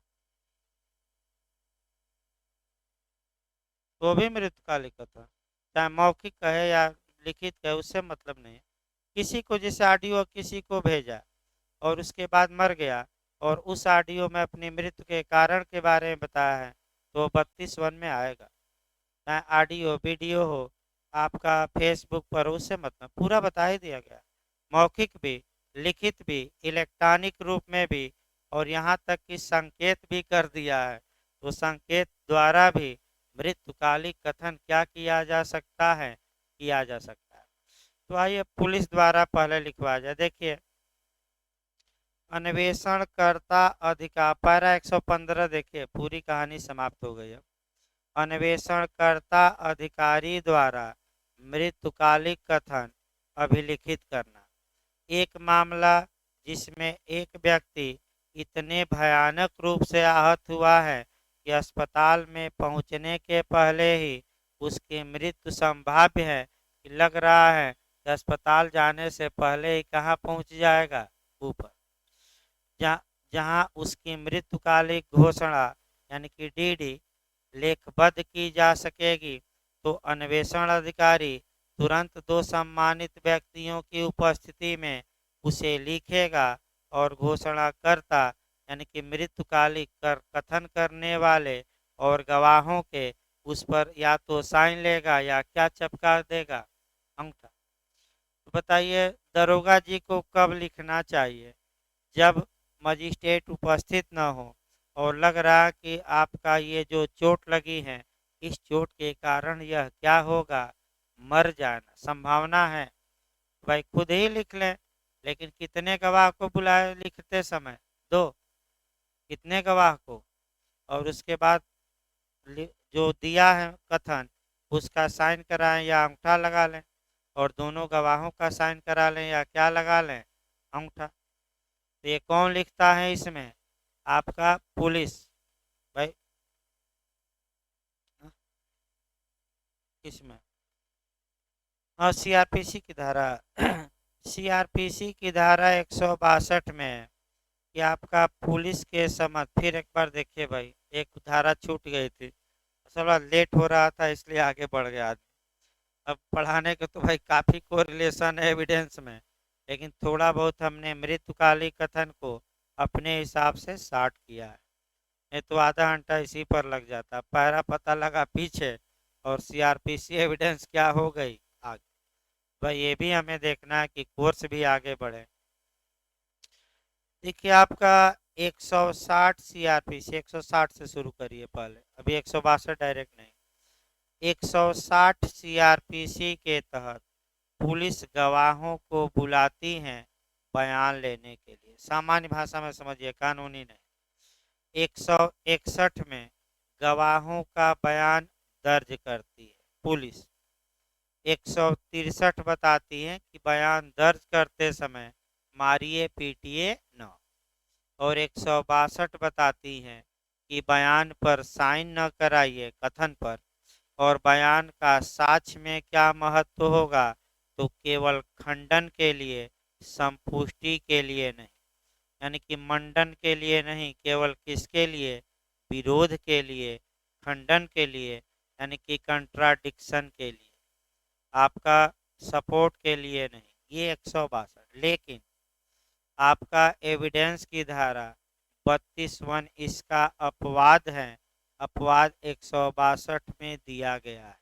तो भी मृतकालिक कथन चाहे मौखिक कहे या लिखित कहे उससे मतलब नहीं है। किसी को जैसे ऑडियो किसी को भेजा और उसके बाद मर गया और उस ऑडियो में अपनी मृत्यु के कारण के बारे में बताया है तो 32(1) में आएगा। चाहे ऑडियो वीडियो हो आपका फेसबुक पर, उससे मतलब पूरा बता ही दिया गया, मौखिक भी, लिखित भी, इलेक्ट्रॉनिक रूप में भी, और यहाँ तक कि संकेत भी कर दिया है। तो संकेत द्वारा भी मृत्युकालिक कथन क्या किया जा सकता है, किया जा सकता है। तो आइए पुलिस द्वारा पहले लिखवाया जाए। देखिए अन्वेषणकर्ता अधिकार, पैरा 115, देखिए पूरी कहानी समाप्त हो गई है। अन्वेषणकर्ता अधिकारी द्वारा मृत्युकालिक कथन अभिलिखित करना। एक मामला जिसमें एक व्यक्ति इतने भयानक रूप से आहत हुआ है कि अस्पताल में पहुंचने के पहले ही उसकी मृत्यु संभाव्य है, कि लग रहा है कि अस्पताल जाने से पहले ही कहाँ पहुंच जाएगा, ऊपर। जहाँ जहां उसकी मृत्युकालिक घोषणा यानी कि डीडी लेखबद्ध की जा सकेगी, तो अन्वेषण अधिकारी तुरंत दो सम्मानित व्यक्तियों की उपस्थिति में उसे लिखेगा और घोषणाकर्ता यानी कि मृत्युकालिक कर कथन करने वाले और गवाहों के उस पर या तो साइन लेगा या क्या चिपका देगा, अंगूठा। तो बताइए दरोगा जी को कब लिखना चाहिए? जब मजिस्ट्रेट उपस्थित न हो और लग रहा कि आपका ये जो चोट लगी है, इस चोट के कारण यह क्या होगा, मर जाना संभावना है, भाई खुद ही लिख लें। लेकिन कितने गवाह को बुलाए लिखते समय? दो। कितने गवाह को? और उसके बाद जो दिया है कथन उसका साइन कराएं या अंगूठा लगा लें, और दोनों गवाहों का साइन करा लें या क्या लगा लें, अंगूठा। तो ये कौन लिखता है इसमें? आपका पुलिस। भाई किसमें? हाँ, सीआरपीसी की धारा सीआरपीसी की धारा 162 में है कि आपका पुलिस के समझ, फिर एक बार देखिए भाई, एक धारा छूट गई थी, थोड़ा लेट हो रहा था इसलिए आगे बढ़ गया आदमी। अब पढ़ाने के तो भाई काफ़ी कोरिलेशन है एविडेंस में, लेकिन थोड़ा बहुत हमने मृत्युकालिक कथन को अपने हिसाब से शार्ट किया है, नहीं तो आधा घंटा इसी पर लग जाता। पैरा पता लगा पीछे और सीआरपीसी एविडेंस क्या हो गई आगे। भाई ये भी हमें देखना है कि कोर्स भी आगे बढ़े। देखिए आपका 160 सीआरपीसी, 160 से शुरू करिए पहले, अभी 162 डायरेक्ट नहीं। 160 सीआरपीसी के तहत पुलिस गवाहों को बुलाती है बयान लेने के लिए, सामान्य भाषा में समझिए, कानूनी नहीं। 161 में गवाहों का बयान दर्ज करती है पुलिस। 163 बताती है कि बयान दर्ज करते समय मारिए पीटिए न। और 162 बताती हैं कि बयान पर साइन न कराइए कथन पर, और बयान का साक्ष्य में क्या महत्व होगा, तो केवल खंडन के लिए, संपुष्टि के लिए नहीं, यानी कि मंडन के लिए नहीं, केवल किसके लिए? विरोध के लिए, खंडन के लिए, यानी कि कंट्राडिक्शन के लिए, आपका सपोर्ट के लिए नहीं। ये 162। लेकिन आपका एविडेंस की धारा 32(1) इसका अपवाद है। अपवाद 162 में दिया गया है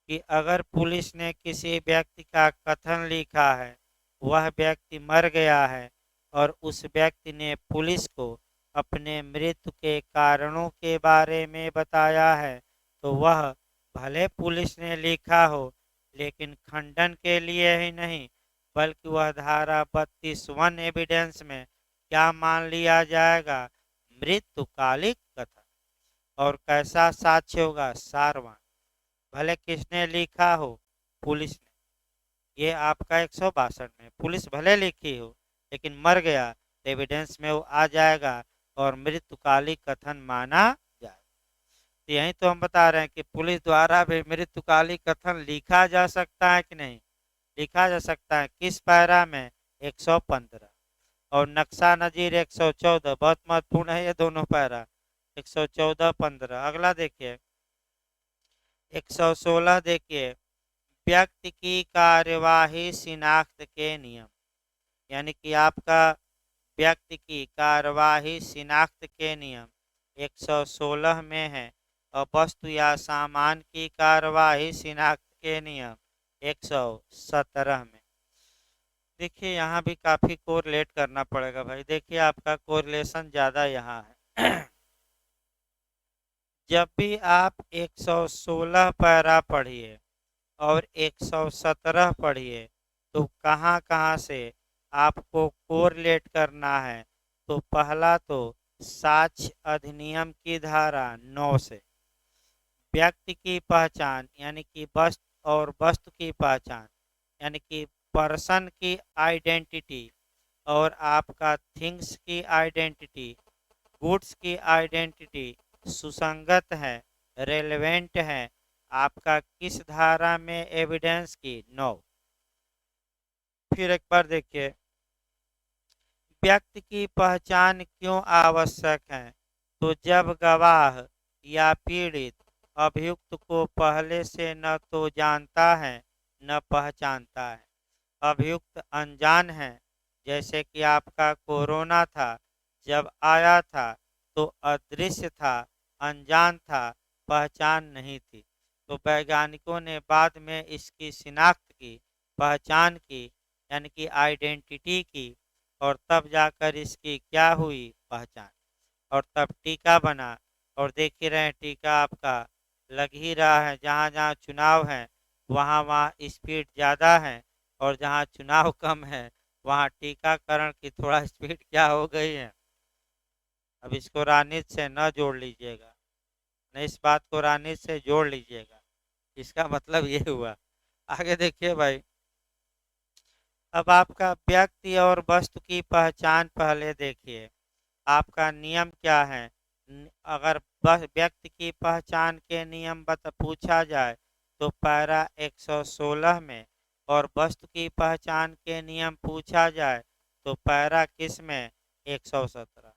कि अगर पुलिस ने किसी व्यक्ति का कथन लिखा है, वह व्यक्ति मर गया है और उस व्यक्ति ने पुलिस को अपने मृत्यु के कारणों के बारे में बताया है, तो वह भले पुलिस ने लिखा हो, लेकिन खंडन के लिए ही नहीं, बल्कि वह धारा 32(1) एविडेंस में क्या मान लिया जाएगा? मृत्युकालिक कथन। और कैसा साक्ष्य होगा? सारवान। भले किसने लिखा हो, पुलिस ने। ये आपका 162 में पुलिस भले लिखी हो लेकिन मर गया तो एविडेंस में वो आ जाएगा और मृत्युकालिक कथन माना जाएगा। तो यही तो हम बता रहे हैं कि पुलिस द्वारा भी मृत्युकालिक कथन लिखा जा सकता है कि नहीं? लिखा जा सकता है। किस पैरा में? 115। और नक्शा नजीर 114। बहुत महत्वपूर्ण है ये दोनों पैरा, 114 15। अगला देखिए 116 देखिए, व्यक्ति की कार्यवाही शिनाख्त के नियम, यानी कि आपका व्यक्ति की कार्यवाही शिनाख्त के नियम 116 में है, और वस्तु या सामान की कार्यवाही शिनाख्त के नियम 117 में। देखिए यहाँ भी काफ़ी कोरिलेट करना पड़ेगा भाई। देखिए आपका कोरिलेशन ज़्यादा यहाँ है जब भी आप 116 पैरा पढ़िए और 117 पढ़िए, तो कहाँ कहाँ से आपको कोरिलेट करना है? तो पहला तो साक्ष्य अधिनियम की धारा 9 से, व्यक्ति की पहचान यानी कि वस्तु, और वस्तु की पहचान यानी कि पर्सन की आइडेंटिटी, और आपका थिंग्स की आइडेंटिटी, गुड्स की आइडेंटिटी सुसंगत है, रेलेवेंट है, आपका किस धारा में एविडेंस की? 9। फिर एक बार देखिए, व्यक्ति की पहचान क्यों आवश्यक है? तो जब गवाह या पीड़ित अभियुक्त को पहले से न तो जानता है न पहचानता है, अभियुक्त अनजान है, जैसे कि आपका कोरोना था, जब आया था तो अदृश्य था, अनजान था, पहचान नहीं थी। तो वैज्ञानिकों ने बाद में इसकी शिनाख्त की, पहचान की, यानी कि आइडेंटिटी की, और तब जाकर इसकी क्या हुई, पहचान। और तब टीका बना। और देख ही रहे हैं, टीका आपका लग ही रहा है। जहाँ जहाँ चुनाव है वहाँ वहाँ स्पीड ज़्यादा है, और जहाँ चुनाव कम है वहाँ टीकाकरण की थोड़ा स्पीड क्या हो गई है। अब इसको राजनीति से न जोड़ लीजिएगा, न इस बात को राजनीति से जोड़ लीजिएगा। इसका मतलब ये हुआ। आगे देखिए भाई, अब आपका व्यक्ति और वस्तु की पहचान पहले देखिए। आपका नियम क्या है? अगर व्यक्ति की पहचान के नियम पूछा जाए तो पैरा 116 में, और वस्तु की पहचान के नियम पूछा जाए तो पैरा किस में, 117।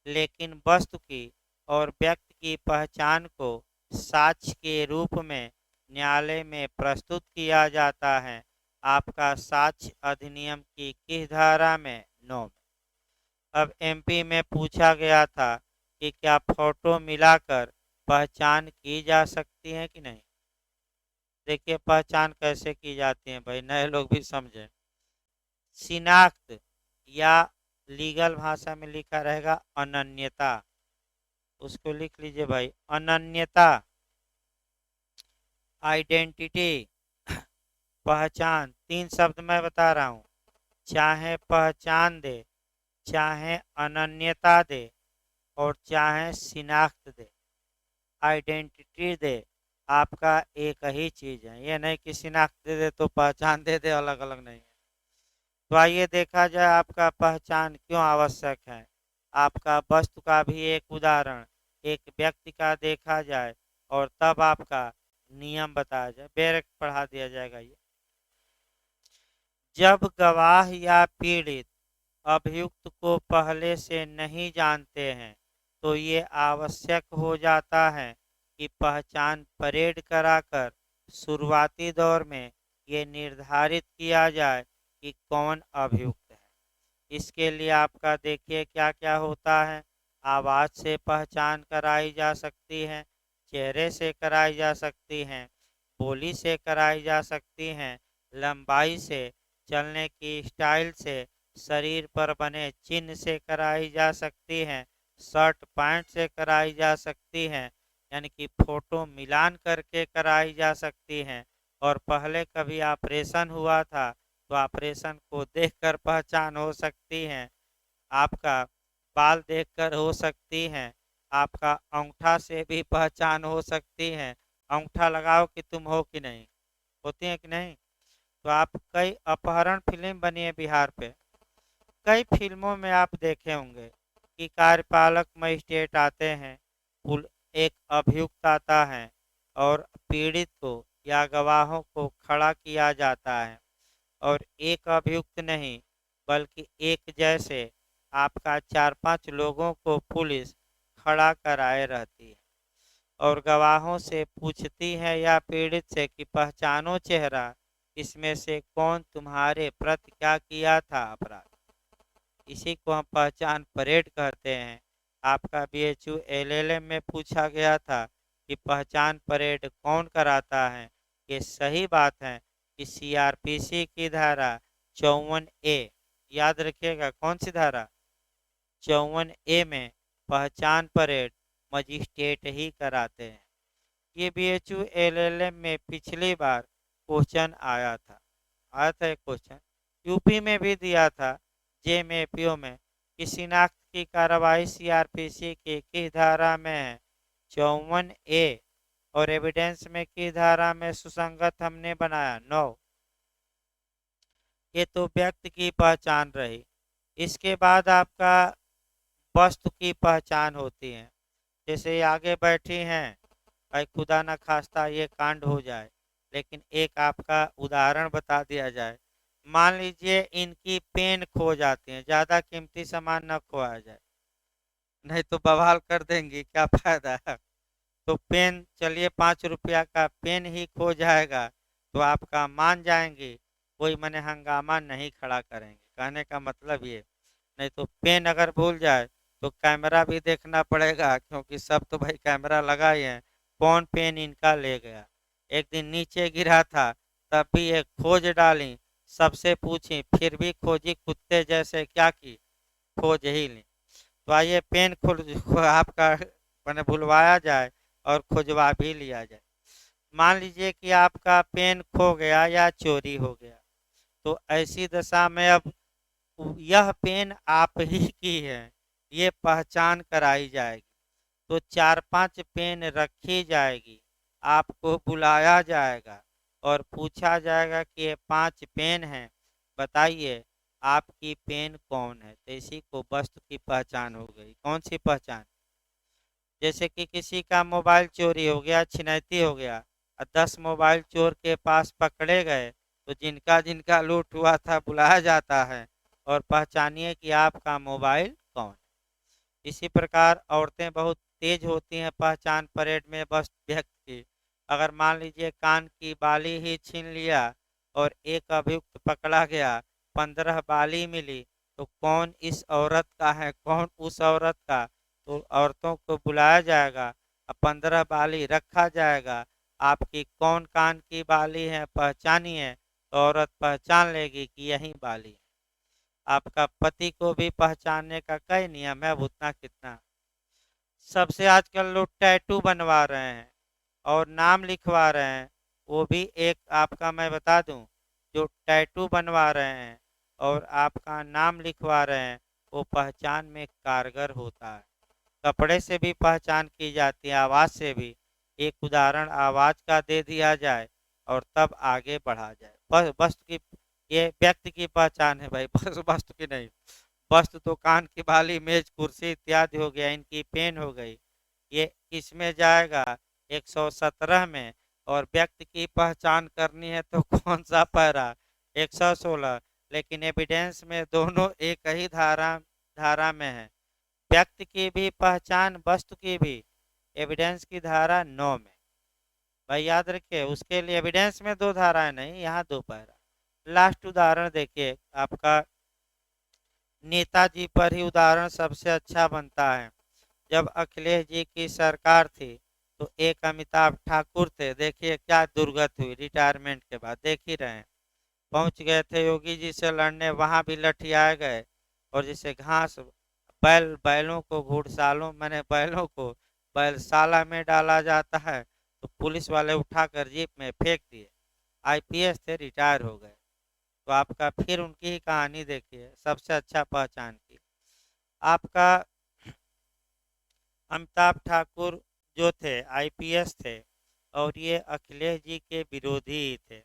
लेकिन वस्तु की और व्यक्ति की पहचान को साक्ष्य के रूप में न्यायालय में प्रस्तुत किया जाता है। आपका साक्ष्य अधिनियम की किस धारा में, 9 में। अब एमपी में पूछा गया था कि क्या फोटो मिलाकर पहचान की जा सकती है कि नहीं। देखिए पहचान कैसे की जाती है भाई, नए लोग भी समझें। शिनाख्त, या लीगल भाषा में लिखा रहेगा अनन्यता, उसको लिख लीजिए भाई, अनन्यता। आइडेंटिटी, पहचान। 3 शब्द मैं बता रहा हूँ, चाहे पहचान दे, चाहे अनन्यता दे, और चाहे शिनाख्त दे, आइडेंटिटी दे, आपका एक ही चीज है। ये नहीं कि शिनाख्त दे दे तो पहचान दे दे, अलग अलग नहीं है। तो आइए देखा जाए आपका पहचान क्यों आवश्यक है। आपका वस्तु का भी एक उदाहरण, एक व्यक्ति का देखा जाए, और तब आपका नियम बताया जाए। बैरक पढ़ा दिया जाएगा। ये जब गवाह या पीड़ित अभियुक्त को पहले से नहीं जानते हैं तो ये आवश्यक हो जाता है कि पहचान परेड कराकर शुरुआती दौर में ये निर्धारित किया जाए कि कौन अभियुक्त है। इसके लिए आपका देखिए क्या क्या होता है। आवाज़ से पहचान कराई जा सकती है, चेहरे से कराई जा सकती हैं, बोली से कराई जा सकती हैं, लंबाई से, चलने की स्टाइल से, शरीर पर बने चिन्ह से कराई जा सकती हैं, शर्ट पैंट से कराई जा सकती हैं, यानी कि फोटो मिलान करके कराई जा सकती हैं। और पहले कभी ऑपरेशन हुआ था तो ऑपरेशन को देखकर पहचान हो सकती है, आपका बाल देखकर हो सकती हैं, आपका अंगूठा से भी पहचान हो सकती है। अंगूठा लगाओ कि तुम हो कि नहीं, होती है कि नहीं। तो आप कई अपहरण फिल्म बनी है बिहार पे, कई फिल्मों में आप देखे होंगे कि कार्यपालक मजिस्ट्रेट आते हैं, पुल एक अभियुक्त आता है, और पीड़ित को या गवाहों को खड़ा किया जाता है, और एक अभियुक्त नहीं बल्कि एक जैसे आपका 4-5 लोगों को पुलिस खड़ा कराए रहती है, और गवाहों से पूछती है या पीड़ित से कि पहचानो चेहरा, इसमें से कौन तुम्हारे प्रति क्या किया था अपराध। इसी को हम पहचान परेड कहते हैं। आपका बीएचयू एलएलएम में पूछा गया था कि पहचान परेड कौन कराता है। ये सही बात है कि सीआरपीसी की धारा 54A, याद रखिएगा कौन सी धारा, 54A में पहचान परेड मजिस्ट्रेट ही कराते हैं। ये बीएचयू एलएलएम में पिछली बार क्वेश्चन आया था एक क्वेश्चन, यूपी में भी दिया था, जेएमएपीओ में, कि शिनाख्त की कार्रवाई सीआरपीसी की किस धारा में है, 54A, और एविडेंस में किस धारा में सुसंगत हमने बनाया, 9। ये तो व्यक्ति की पहचान रही। इसके बाद आपका वस्तु की पहचान होती है। जैसे ये आगे बैठी हैं, भाई खुदा न खास्ता ये कांड हो जाए, लेकिन एक आपका उदाहरण बता दिया जाए। मान लीजिए इनकी पेन खो जाती है, ज्यादा कीमती सामान न खोया जाए, नहीं तो बवाल कर देंगी, क्या फायदा है। तो पेन, चलिए 5 रुपया का पेन ही खो जाएगा तो आपका मान जाएंगे, कोई मने हंगामा नहीं खड़ा करेंगे, कहने का मतलब ये। नहीं तो पेन अगर भूल जाए तो कैमरा भी देखना पड़ेगा, क्योंकि सब तो भाई कैमरा लगाए हैं, कौन पेन इनका ले गया। एक दिन नीचे गिरा था, तब भी एक खोज डाली, सबसे पूछी, फिर भी खोजी कुत्ते जैसे, क्या की, खोज ही ली। तो आइए पेन आपका मैंने भुलवाया जाए और खुजवा भी लिया जाए। मान लीजिए कि आपका पेन खो गया या चोरी हो गया, तो ऐसी दशा में अब यह पेन आप ही की है, ये पहचान कराई जाएगी। तो 4-5 पेन रखी जाएगी, आपको बुलाया जाएगा और पूछा जाएगा कि ये 5 पेन हैं, बताइए आपकी पेन कौन है। तो इसी को वस्तु की पहचान हो गई। कौन सी पहचान? जैसे कि किसी का मोबाइल चोरी हो गया, छिनैती हो गया, और 10 मोबाइल चोर के पास पकड़े गए, तो जिनका जिनका लूट हुआ था बुलाया जाता है और पहचानिए कि आपका मोबाइल कौन। इसी प्रकार औरतें बहुत तेज होती हैं पहचान परेड में बस व्यक्ति की। अगर मान लीजिए कान की बाली ही छीन लिया और एक अभियुक्त पकड़ा गया, 15 बाली मिली, तो कौन इस औरत का है, कौन उस औरत का। तो औरतों को बुलाया जाएगा और 15 बाली रखा जाएगा, आपकी कौन कान की बाली है पहचानिए, तो औरत पहचान लेगी कि यही बाली है। आपका पति को भी पहचानने का कई नियम है, अब उतना कितना। सबसे आजकल लोग टैटू बनवा रहे हैं और नाम लिखवा रहे हैं, वो भी एक आपका मैं बता दूं, जो टैटू बनवा रहे हैं और आपका नाम लिखवा रहे हैं, वो पहचान में कारगर होता है। कपड़े से भी पहचान की जाती है, आवाज़ से भी। एक उदाहरण आवाज़ का दे दिया जाए और तब आगे बढ़ा जाए। बस वस्तु की, ये व्यक्ति की पहचान है भाई, बस वस्तु की नहीं। वस्तु तो कान की बाली, मेज, कुर्सी इत्यादि हो गया, इनकी पेन हो गई, ये किस में जाएगा, 117 में। और व्यक्ति की पहचान करनी है तो कौन सा पैरा, 116। लेकिन एविडेंस में दोनों एक ही धारा धारा में है। व्यक्ति की भी पहचान, वस्तु की भी, एविडेंस की धारा 9 में। भाई याद रखिए, उसके लिए एविडेंस में 2 धाराएं नहीं, यहाँ 2 पैरा। लास्ट उदाहरण देखिए आपका, नेताजी पर ही उदाहरण सबसे अच्छा बनता है। जब अखिलेश जी की सरकार थी तो एक अमिताभ ठाकुर थे, देखिए क्या दुर्गत हुई रिटायरमेंट के बाद, देख ही रहे हैं। पहुंच गए थे योगी जी से लड़ने, वहां भी लठियाए गए, और जैसे घास, बैलों को घुड़सालों मैंने बैलों को बैलशाला में डाला जाता है, तो पुलिस वाले उठाकर जीप में फेंक दिए। आईपीएस थे, रिटायर हो गए। तो आपका फिर उनकी ही कहानी देखिए, सबसे अच्छा पहचान की। आपका अमिताभ ठाकुर जो थे आईपीएस थे, और ये अखिलेश जी के विरोधी ही थे,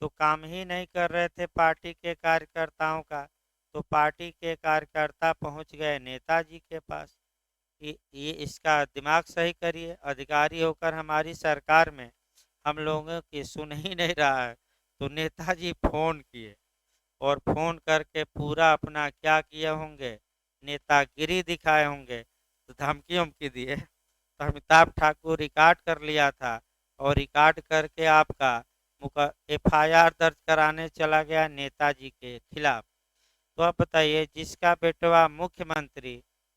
तो काम ही नहीं कर रहे थे पार्टी के कार्यकर्ताओं का। तो पार्टी के कार्यकर्ता पहुंच गए नेताजी के पास कि ये इसका दिमाग सही करिए, अधिकारी होकर हमारी सरकार में हम लोगों की सुन ही नहीं रहा है। तो नेताजी फोन किए और फोन करके पूरा अपना क्या किए होंगे, नेतागिरी दिखाए होंगे, तो धमकी उमकी दिए। तो अमिताभ ठाकुर रिकॉर्ड कर लिया था और रिकॉर्ड करके आपका एफआईआर दर्ज कराने चला गया नेताजी के खिलाफ। तो आप बताइए, जिसका बेटवा मुख्यमंत्री,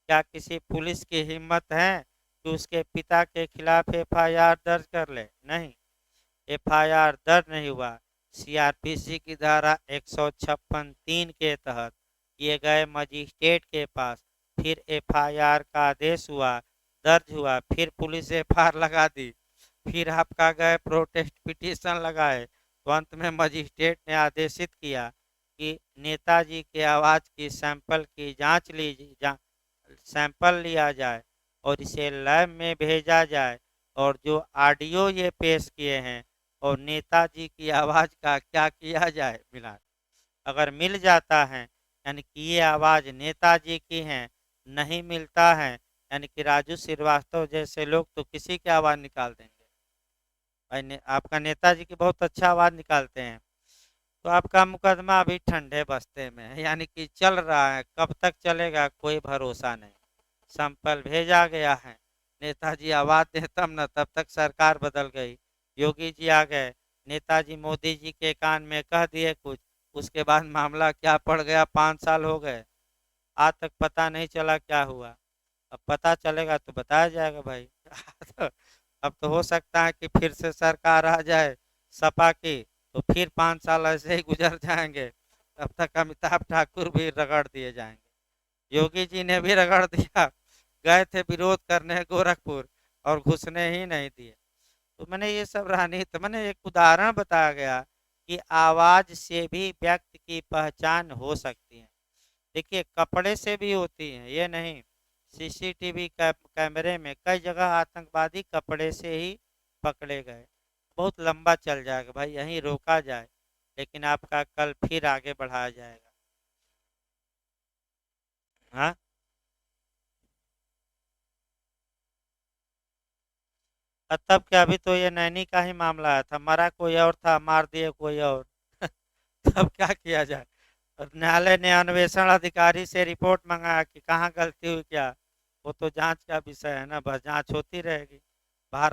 क्या किसी पुलिस की हिम्मत है कि उसके पिता के खिलाफ एफआईआर दर्ज कर ले? नहीं, एफआईआर दर्ज नहीं हुआ। सीआरपीसी की धारा 156(3) के तहत ये गए मजिस्ट्रेट के पास, फिर एफआईआर का आदेश हुआ, दर्ज हुआ, फिर पुलिस एफआईआर लगा दी, फिर आपका गए प्रोटेस्ट पिटीशन लगाए, तो अंत में मजिस्ट्रेट ने आदेशित किया कि नेताजी के आवाज़ की सैंपल की जांच ली सैंपल लिया जाए और इसे लैब में भेजा जाए, और जो ऑडियो ये पेश किए हैं और नेताजी की आवाज़ का क्या किया जाए मिलान। अगर मिल जाता है यानी कि ये आवाज़ नेताजी की है, नहीं मिलता है यानी कि राजू श्रीवास्तव जैसे लोग तो किसी की आवाज़ निकाल देंगे। भाई आपका नेताजी की बहुत अच्छा आवाज़ निकालते हैं। तो आपका मुकदमा अभी ठंडे बस्ते में है, यानी कि चल रहा है, कब तक चलेगा कोई भरोसा नहीं। सैंपल भेजा गया है, नेताजी आवाज दे तब न, तब तक सरकार बदल गई, योगी जी आ गए, नेताजी मोदी जी के कान में कह दिए कुछ, उसके बाद मामला क्या पड़ गया, 5 साल हो गए, आज तक पता नहीं चला क्या हुआ। अब पता चलेगा तो बताया जाएगा भाई। तो अब तो हो सकता है कि फिर से सरकार आ जाए सपा की, तो फिर 5 साल ऐसे ही गुजर जाएंगे, तब तक अमिताभ ठाकुर भी रगड़ दिए जाएंगे। योगी जी ने भी रगड़ दिया, गए थे विरोध करने गोरखपुर और घुसने ही नहीं दिए। तो मैंने ये सब राजनीति, मैंने एक उदाहरण बताया गया कि आवाज से भी व्यक्ति की पहचान हो सकती है। देखिए कपड़े से भी होती है, ये नहीं, सीसीटीवी कैमरे में कई जगह आतंकवादी कपड़े से ही पकड़े गए। बहुत लंबा चल जाएगा भाई, यहीं रोका जाए, लेकिन आपका कल फिर आगे बढ़ाया जाएगा। हाँ, तब क्या, अभी तो ये नैनी का ही मामला आया था, मरा कोई और था, मार दिए कोई और। तब क्या किया जाए। और न्यायालय ने अन्वेषण अधिकारी से रिपोर्ट मंगाया कि कहाँ गलती हुई क्या। वो तो जांच का विषय है ना, बस जांच होती रहेगी।